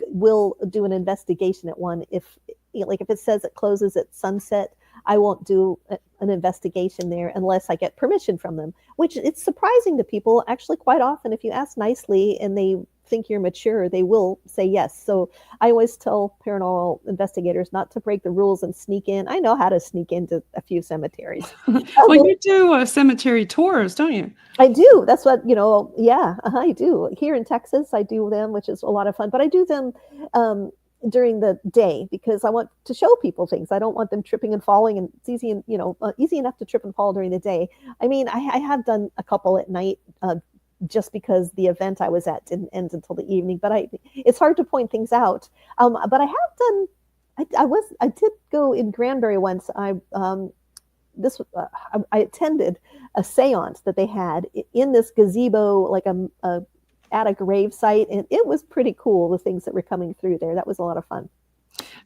will do an investigation at one if, like, if it says it closes at sunset. I won't do an investigation there unless I get permission from them, which it's surprising to people. Actually, quite often, if you ask nicely and they think you're mature, they will say yes. So I always tell paranormal investigators not to break the rules and sneak in. I know how to sneak into a few cemeteries. Well, you do cemetery tours, don't you? I do. That's what, yeah, I do. Here in Texas, I do them, which is a lot of fun. But I do them during the day because I want to show people things. I don't want them tripping and falling, and it's easy, and easy enough to trip and fall during the day. I mean, I have done a couple at night, just because the event I was at didn't end until the evening. But it's hard to point things out. But I have done. I did go in Granbury once. I attended a séance that they had in this gazebo, like at a grave site, and it was pretty cool. The things that were coming through there. That was a lot of fun.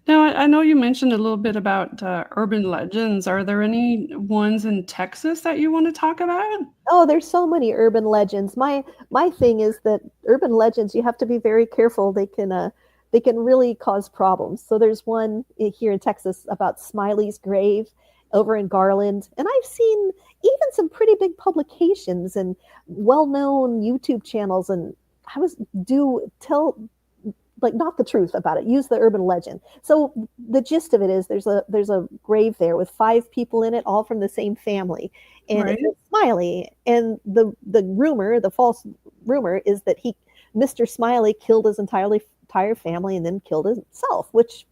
Now, I know you mentioned a little bit about urban legends. Are there any ones in Texas that you want to talk about? Oh, there's so many urban legends. My thing is that urban legends, you have to be very careful. They can really cause problems. So there's one here in Texas about Smiley's grave over in Garland, and I've seen even some pretty big publications and well-known YouTube channels, and I was do tell, like, not the truth about it, use the urban legend. So the gist of it is there's a grave there with 5 people in it, all from the same family, and Right. it's Smiley. And the false rumor is that Mr. Smiley killed his entire family and then killed himself, which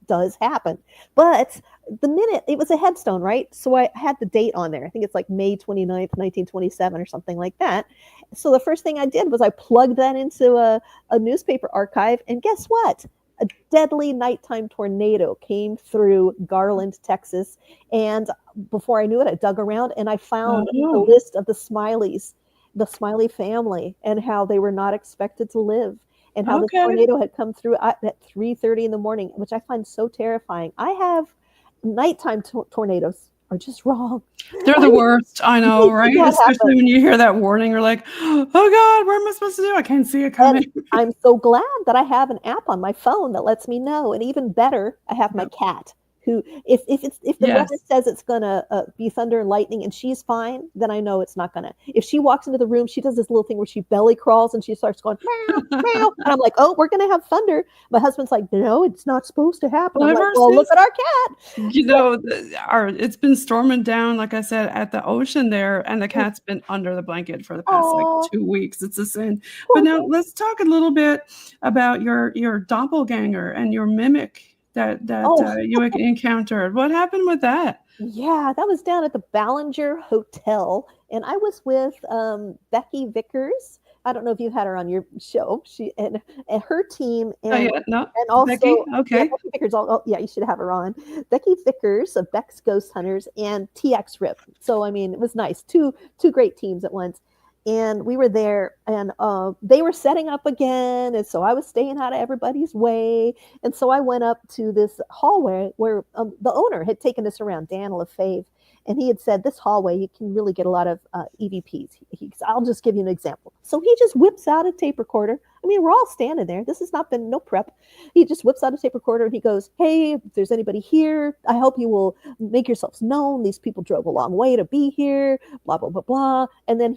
does happen. But the minute it was a headstone, right? So I had the date on there. I think it's like May 29th, 1927 or something like that. So the first thing I did was I plugged that into a newspaper archive, and guess what? A deadly nighttime tornado came through Garland, Texas. And before I knew it, I dug around and I found the Oh, list of the Smiley family, and how they were not expected to live, and how the okay. tornado had come through at 3:30 in the morning, which I find so terrifying. I have nighttime tornadoes are just wrong. They're the worst. I They know, should right? not Especially happen. when you hear that warning, you're like, oh God, what am I supposed to do? I can't see it And coming. I'm so glad that I have an app on my phone that lets me know. And even better, I have my Yep. cat who, if the weather Yes. says it's gonna be thunder and lightning and she's fine, then I know it's not gonna. If she walks into the room, she does this little thing where she belly crawls and she starts going meow meow, and I'm like, oh, we're gonna have thunder. My husband's like, no, it's not supposed to happen. Well, I'm like, ever well, look since at our cat. So, it's been storming down, like I said, at the ocean there, and the mm, cat's been under the blanket for the past like oh, 2 weeks. It's a sin. But poor now thing. let's talk a little bit about your doppelganger and your mimic that Oh, you encountered. What happened with that? yeah, that was down at the Ballinger Hotel, and I was with Becky Vickers. I don't know if you've had her on your show. She and her team, Oh and yeah, no, Becky. also, yeah, Okay. Becky Vickers. Yeah, you should have her on. Becky Vickers of Beck's Ghost Hunters and TX Rip. So I mean, it was nice. Two great teams at once. And we were there, and they were setting up again, and so I was staying out of everybody's way. And so I went up to this hallway where the owner had taken us around, Dan LaFave, and he had said, this hallway, you can really get a lot of EVPs. I'll just give you an example. So he just whips out a tape recorder. I mean, we're all standing there. This has not been no prep. He just whips out a tape recorder and he goes, hey, if there's anybody here, I hope you will make yourselves known. These people drove a long way to be here, blah, blah, blah, blah. And then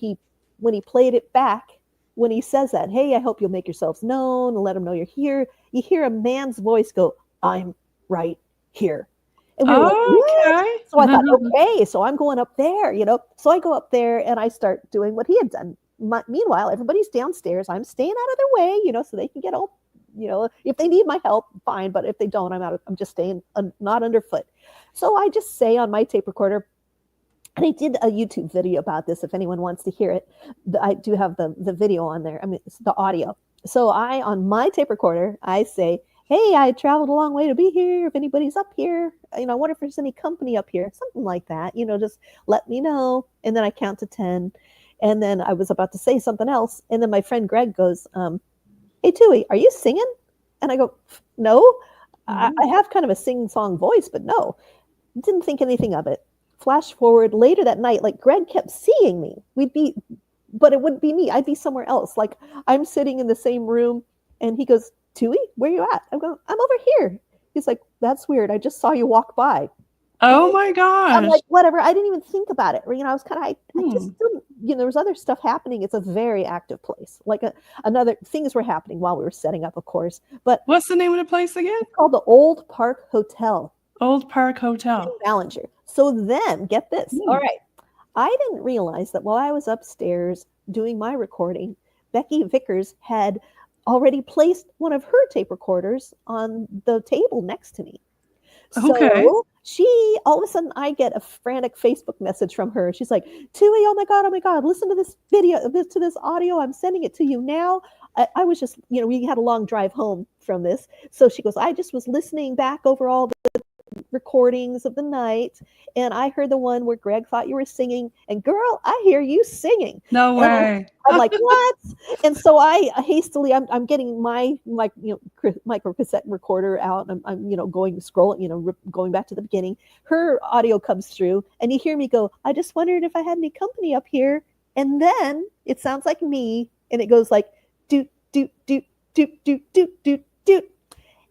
when he played it back, when he says that, hey, I hope you'll make yourselves known and let them know you're here, you hear a man's voice go, I'm right here. And we were like, what? Okay. So I thought, okay, so I'm going up there. So I go up there and I start doing what he had done. Meanwhile, everybody's downstairs. I'm staying out of their way, so they can get all, if they need my help, fine. But if they don't, I'm just staying not underfoot. So I just say on my tape recorder, And I did a YouTube video about this if anyone wants to hear it. I do have the video on there. I mean, it's the audio. So on my tape recorder, I say, hey, I traveled a long way to be here. If anybody's up here, I wonder if there's any company up here, something like that, just let me know. And then I count to 10. And then I was about to say something else. And then my friend Greg goes, hey, Tui, are you singing? And I go, no, I have kind of a sing-song voice, but no, didn't think anything of it. Flash forward later that night, like Greg kept seeing me. But it wouldn't be me. I'd be somewhere else. Like I'm sitting in the same room and he goes, Tui, where you at? I'm going, I'm over here. He's like, that's weird. I just saw you walk by. Oh my I'm gosh. like, whatever. I didn't even think about it. I was kind of, I just didn't, there was other stuff happening. It's a very active place. Like things were happening while we were setting up, of course. But what's the name of the place again? It's called the Old Park Hotel. Old Park Hotel. In Ballinger. So then, get this. All right. I didn't realize that while I was upstairs doing my recording, Becky Vickers had already placed one of her tape recorders on the table next to me. So all of a sudden, I get a frantic Facebook message from her. She's like, Tui, oh my God, listen to this video, to this audio. I'm sending it to you now. I was just, we had a long drive home from this. So she goes, I just was listening back over all the recordings of the night, and I heard the one where Greg thought you were singing, and girl, I hear you singing. No way. I'm like, what? And so I hastily, I'm getting my micro cassette recorder out. I'm going back to the beginning. Her audio comes through, and you hear me go, I just wondered if I had any company up here. And then it sounds like me, and it goes like doot doot doot doot doot doot doot doot.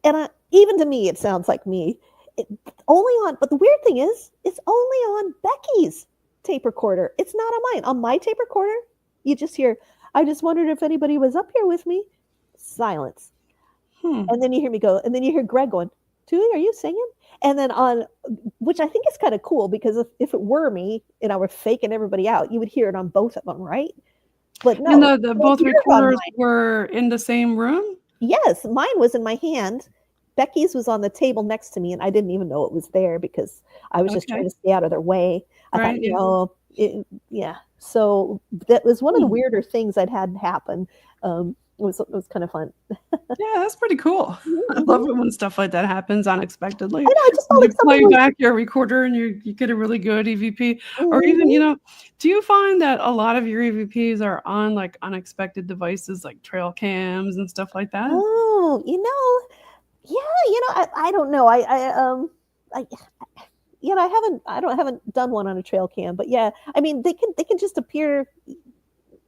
And even to me, it sounds like me. But the weird thing is, it's only on Becky's tape recorder. It's not on mine. On my tape recorder, you just hear, I just wondered if anybody was up here with me. Silence. And then you hear me go, and then you hear Greg going, Tui, are you singing? And then which I think is kind of cool, because if it were me and I were faking everybody out, you would hear it on both of them, right? But no. And both recorders were in the same room? Yes, mine was in my hand. Becky's was on the table next to me, and I didn't even know it was there because I was just trying to stay out of their way. I thought, So that was one of the weirder things I'd had happen. It was kind of fun. Yeah, that's pretty cool. I love it when stuff like that happens unexpectedly. I know, I just felt like play back your recorder and you get a really good EVP. Or even, do you find that a lot of your EVPs are on like unexpected devices like trail cams and stuff like that? Oh, I don't know. I haven't done one on a trail cam, but yeah, I mean, they can just appear,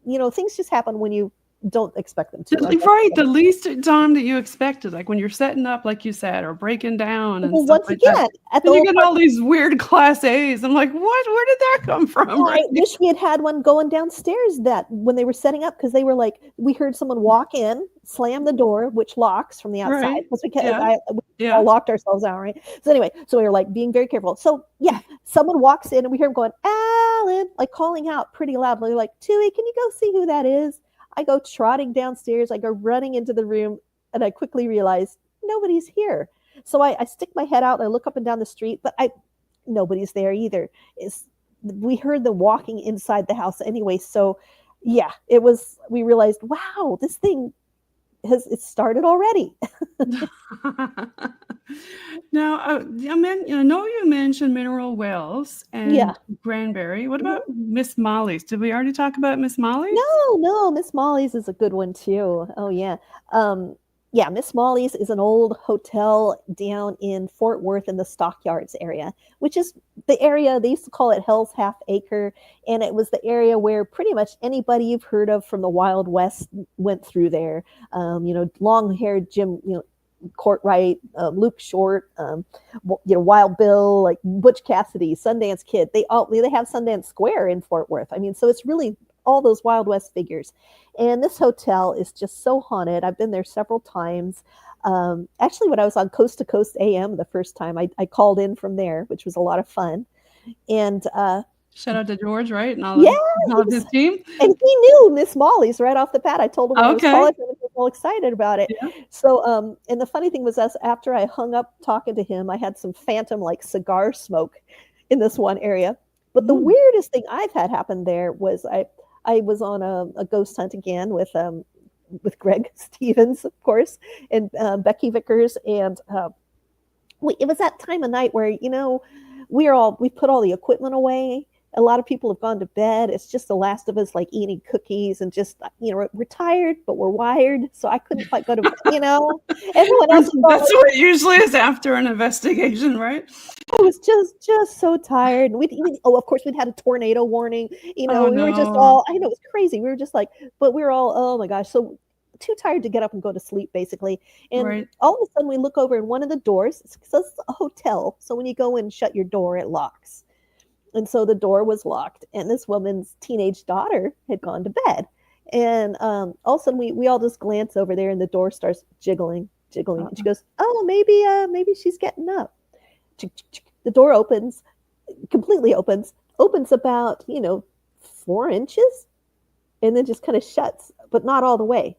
things just happen when you don't expect them to. Right, the least time that you expected, like when you're setting up, like you said, or breaking down and stuff like that. And you get all these weird Class A's. I'm like, what? Where did that come from? Oh, right? I wish we had one going downstairs when they were setting up, because they were like, we heard someone walk in, slam the door, which locks from the outside, because we all locked ourselves out, right? So anyway, we were like being very careful. So yeah, someone walks in and we hear him going, Alan, like calling out pretty loudly, like, Tui, can you go see who that is? I go trotting downstairs, I go running into the room, and I quickly realize nobody's here. So I stick my head out and I look up and down the street, but nobody's there either. We heard them walking inside the house anyway. So yeah, we realized, wow, this thing it started already. Now, I know you mentioned mineral wells and Granbury. What about Miss Molly's? Did we already talk about Miss Molly's? No, Miss Molly's is a good one too. Oh yeah. Miss Molly's is an old hotel down in Fort Worth in the Stockyards area, which is the area, they used to call it Hell's Half Acre. And it was the area where pretty much anybody you've heard of from the Wild West went through there. Long-haired Jim, Courtwright, Luke Short, Wild Bill, like Butch Cassidy, Sundance Kid. They have Sundance Square in Fort Worth. I mean, so it's really all those Wild West figures. And this hotel is just so haunted. I've been there several times. Actually, when I was on Coast to Coast AM the first time, I called in from there, which was a lot of fun. And shout out to George, right? And all of his team. And he knew Miss Molly's right off the bat. I told him I was calling, and he was all excited about it. Yeah. So, and the funny thing was, after I hung up talking to him, I had some phantom like cigar smoke in this one area. But the Mm. weirdest thing I've had happen there was I was on a ghost hunt again with Greg Stevens, of course, and Becky Vickers, and it was that time of night where we put all the equipment away. A lot of people have gone to bed. It's just the last of us like eating cookies and just we're tired, but we're wired. So I couldn't quite go to bed. Everyone else was all That's what it usually is after an investigation, right? I was just so tired. Of course, we'd had a tornado warning. Oh We were just no. all, I know it was crazy. We were just like, but we were all, oh my gosh, so too tired to get up and go to sleep, basically. And Right. all of a sudden, we look over and one of the doors, because it's a hotel, so when you go in and shut your door, it locks. And so the door was locked, and this woman's teenage daughter had gone to bed. And all of a sudden, we all just glance over there, and the door starts jiggling, jiggling. And she goes, "Oh, maybe she's getting up." The door opens, completely opens about 4 inches, and then just kind of shuts, but not all the way.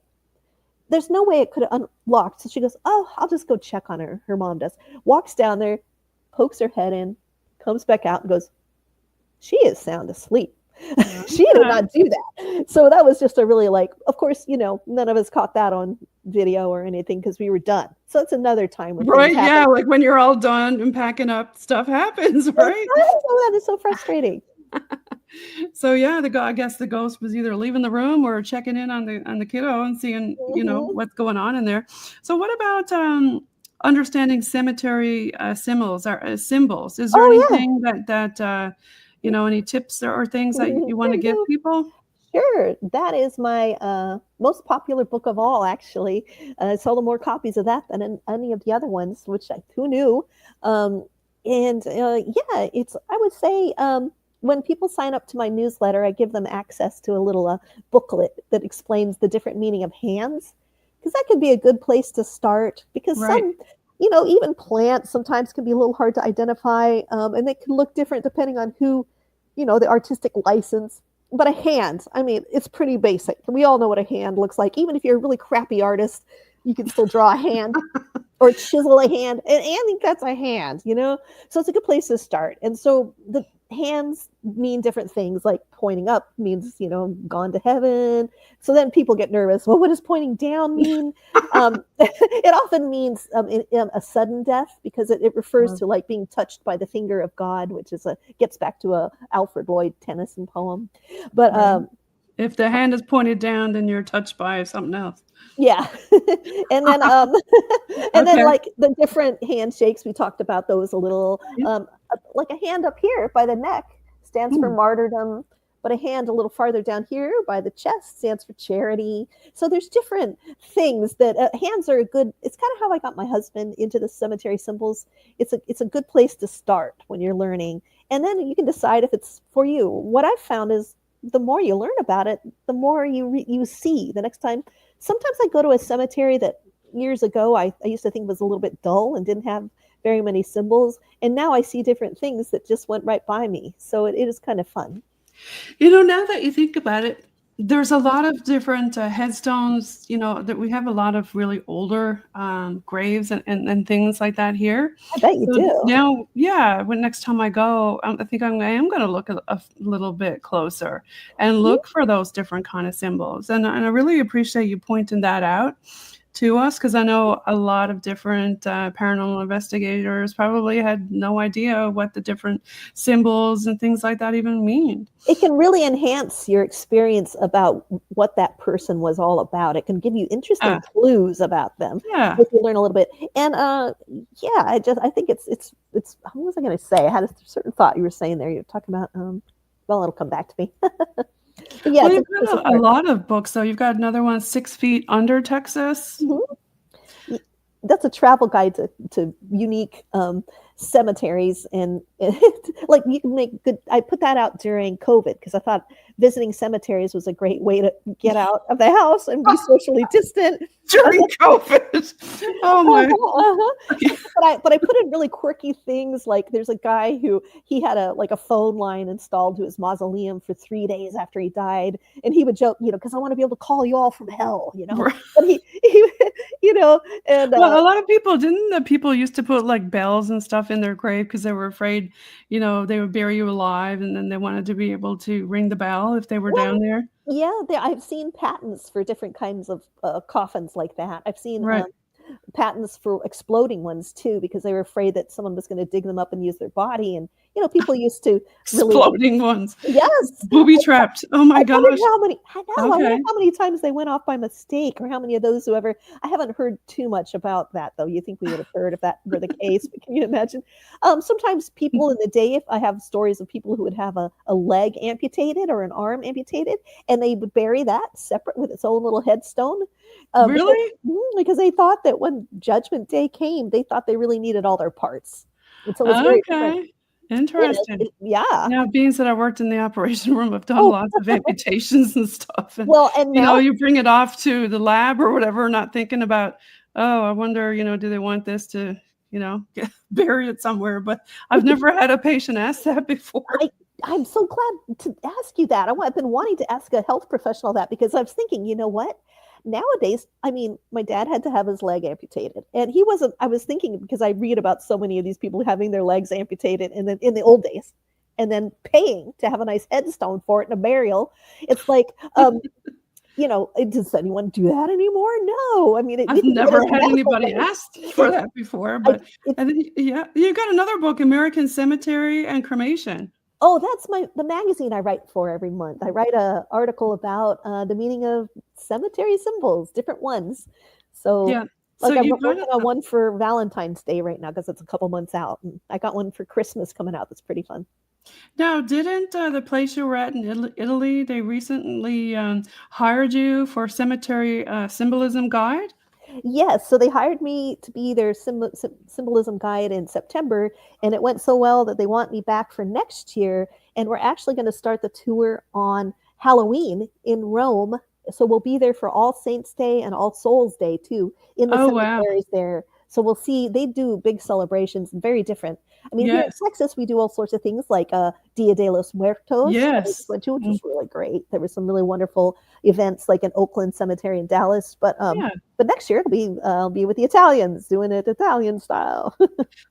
There's no way it could have unlocked. So she goes, "Oh, I'll just go check on her." Her mom does. Walks down there, pokes her head in, comes back out, and goes, "She is sound asleep." She did not do that. So that was just a really of course, none of us caught that on video or anything because we were done. So it's another time when things Right. happen. Yeah. Like when you're all done and packing up, stuff happens, right? Oh, that is so frustrating. So yeah, I guess the ghost was either leaving the room or checking in on the kiddo and seeing, Mhm. what's going on in there. So what about understanding cemetery symbols or symbols? Is there Oh, yeah. anything any tips or things that you want to give people? Sure. That is my most popular book of all, actually. I sold more copies of that than any of the other ones, which who knew? Um, and yeah, I would say, when people sign up to my newsletter, I give them access to a little booklet that explains the different meaning of hands, because that could be a good place to start. Because Right. even plants sometimes can be a little hard to identify, and they can look different depending on who, the artistic license. But a hand, I mean, it's pretty basic. We all know what a hand looks like. Even if you're a really crappy artist, you can still draw a hand or chisel a hand, and I think that's a hand. So it's a good place to start. And so the hands mean different things. Like pointing up means gone to heaven. So then people get nervous. Well, what does pointing down mean? It often means in a sudden death, because it refers to like being touched by the finger of God, which gets back to a Alfred Lloyd Tennyson poem. But Right. If the hand is pointed down, then you're touched by something else. yeah. And then Okay. like the different handshakes, we talked about those a little. Like a hand up here by the neck stands for Mm. martyrdom, but a hand a little farther down here by the chest stands for charity. So there's different things that hands are a good. It's kind of how I got my husband into the cemetery symbols. It's a good place to start when you're learning, and then you can decide if it's for you. What I've found is the more you learn about it, the more you see. The next time, sometimes I go to a cemetery that years ago I used to think was a little bit dull and didn't have very many symbols, and now I see different things that just went right by me. So it is kind of fun. Now that you think about it, there's a lot of different headstones, that we have a lot of really older graves and things like that here. I bet you So do. now, yeah, when next time I go, I think I am going to look a little bit closer and Mhm. look for those different kind of symbols. And I really appreciate you pointing that out to us, because I know a lot of different paranormal investigators probably had no idea what the different symbols and things like that even mean. It can really enhance your experience about what that person was all about. It can give you interesting Yeah, clues about them yeah. if you learn a little bit. And yeah, I think it's what was I going to say? I had a certain thought you were saying there. You're talking about well, it'll come back to me. But yeah, Well, it's a you've good place to got a start. lot of books, so you've got another one, 6 Feet Under Texas. Mhm. That's a travel guide to unique cemeteries, and like you can make good. I put that out during COVID because I thought visiting cemeteries was a great way to get out of the house and be socially distant. During COVID. Oh my. Uh-huh. But I put in really quirky things, like there's a guy who he had a phone line installed to his mausoleum for 3 days after he died, and he would joke, because I want to be able to call you all from hell. But he and Well, a lot of people didn't the people used to put, like, bells and stuff stuff in their grave because they were afraid, they would bury you alive, and then they wanted to be able to ring the bell if they were Well, down there. yeah, I've seen patents for different kinds of coffins like that. I've seen Right. patents for exploding ones too, because they were afraid that someone was going to dig them up and use their body. And people used to really, Exploding ones. yes. Booby trapped. Oh my I wonder gosh. how many. I know. I wonder Okay. how many times they went off by mistake, or how many of those who ever. I haven't heard too much about that though. You think we would have heard if that were the case? But can you imagine? Sometimes people in the day, if I have stories of people who would have a leg amputated or an arm amputated, and they would bury that separate with its own little headstone, because Really? because they thought that when Judgment Day came, they thought they really needed all their parts, and so it was very different. Okay. Interesting. Yeah. Now, being that I worked in the operation room, I've done Oh, lots of amputations and stuff, and, well, and now you bring it off to the lab or whatever, not thinking about, "Oh, I wonder, do they want this to, bury it somewhere?" But I've never had a patient ask that before. I I'm so glad to ask you that. I've been wanting to ask a health professional that, because I was thinking, you know what? Nowadays, I mean, my dad had to have his leg amputated, and he wasn't. I was thinking, because I read about so many of these people having their legs amputated, and then in the old days, and then paying to have a nice headstone for it and a burial. It's like, does anyone do that anymore? No. I mean, we I've think of it never as a had medical anybody thing. ask for that before, I, but it's and then yeah, you got another book, American Cemetery and Cremation. Oh, that's the magazine I write for every month. I write a article about the meaning of cemetery symbols, different ones. So, Yeah. So like, I'm you got working on one for Valentine's Day right now because it's a couple months out, and I got one for Christmas coming out. That's pretty fun. now, didn't the place you were at in Italy, they recently hired you for cemetery symbolism guide? Yes, so they hired me to be their symbolism guide in September, and it went so well that they want me back for next year. And we're actually going to start the tour on Halloween in Rome. So we'll be there for All Saints Day and All Souls Day too, in the Oh, wow. cemeteries there. So we'll see. They do big celebrations, very different. I mean, here in Yes. Texas, we do all sorts of things like Dia de los Muertos that we just Yes. went to, which Mm, was really great. There were some really wonderful events, like in Oakland Cemetery in Dallas. yeah. But next year I'll be with the Italians, doing it Italian style.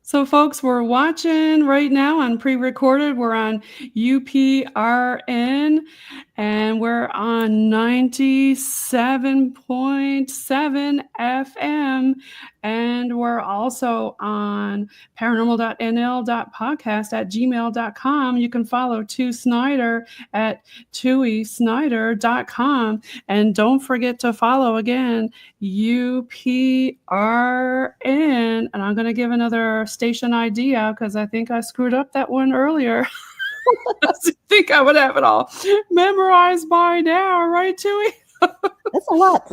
So, folks, we're watching right now on pre-recorded. We're on UPRN, and we're on 97.7 FM, and we're also on paranormal.nl.podcast@gmail.com. You can follow Tui Snider at tuisnider.com, and don't forget to follow again UPRN, and I'm going to give another station ID out because I think I screwed up that one earlier. I think I would have it all memorized by now, right, Tui? That's a lot.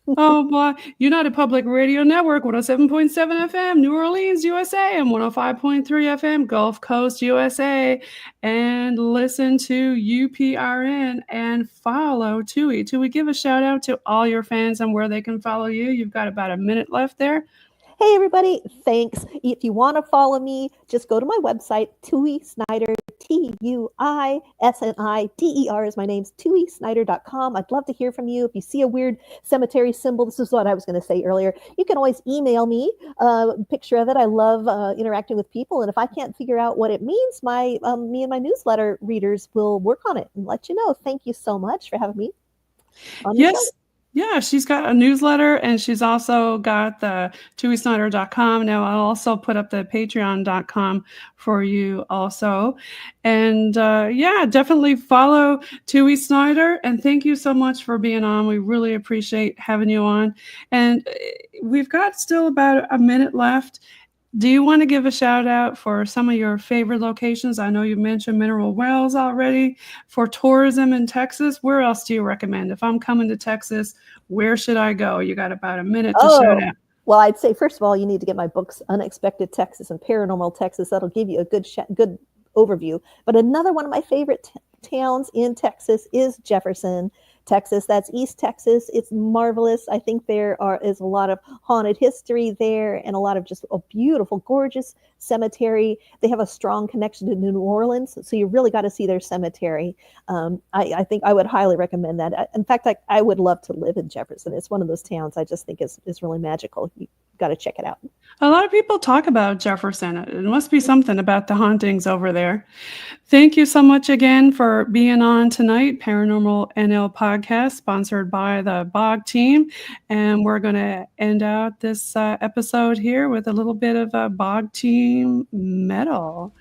Oh boy. United Public Radio Network, 107.7 FM, New Orleans, USA, and 105.3 FM, Gulf Coast, USA. And listen to UPRN and follow Tui. Tui, give a shout out to all your fans and where they can follow you. You've got about a minute left there. Hey, everybody, thanks. If you want to follow me, just go to my website, Tui Snider, TuiSnider is my name, tuisnider.com. I'd love to hear from you. If you see a weird cemetery symbol, this is what I was going to say earlier. You can always email me a picture of it. I love interacting with people. And if I can't figure out what it means, me and my newsletter readers will work on it and let you know. Thank you so much for having me on your show. Yes. Yeah, she's got a newsletter, and she's also got the tuisnider.com. Now, I'll also put up the patreon.com for you also. And yeah, definitely follow Tui Snider. And thank you so much for being on. We really appreciate having you on. And we've got still about a minute left. Do you want to give a shout out for some of your favorite locations? I know you mentioned Mineral Wells already. For tourism in Texas, where else do you recommend? If I'm coming to Texas, where should I go? You got about a minute to shout out. Well, I'd say, first of all, you need to get my books, Unexpected Texas and Paranormal Texas. That'll give you a good overview. But another one of my favorite towns in Texas is Jefferson, Texas. That's East Texas. It's marvelous. I think there is a lot of haunted history there, and a lot of just a beautiful, gorgeous cemetery. They have a strong connection to New Orleans, so you really got to see their cemetery. I think I would highly recommend that. In fact, I would love to live in Jefferson. It's one of those towns I just think is really magical. got to check it out. A lot of people talk about Jefferson. It must be something about the hauntings over there. Thank you so much again for being on tonight, Paranormal NL podcast, sponsored by the Bog team. And we're going to end out this episode here with a little bit of a Bog team metal.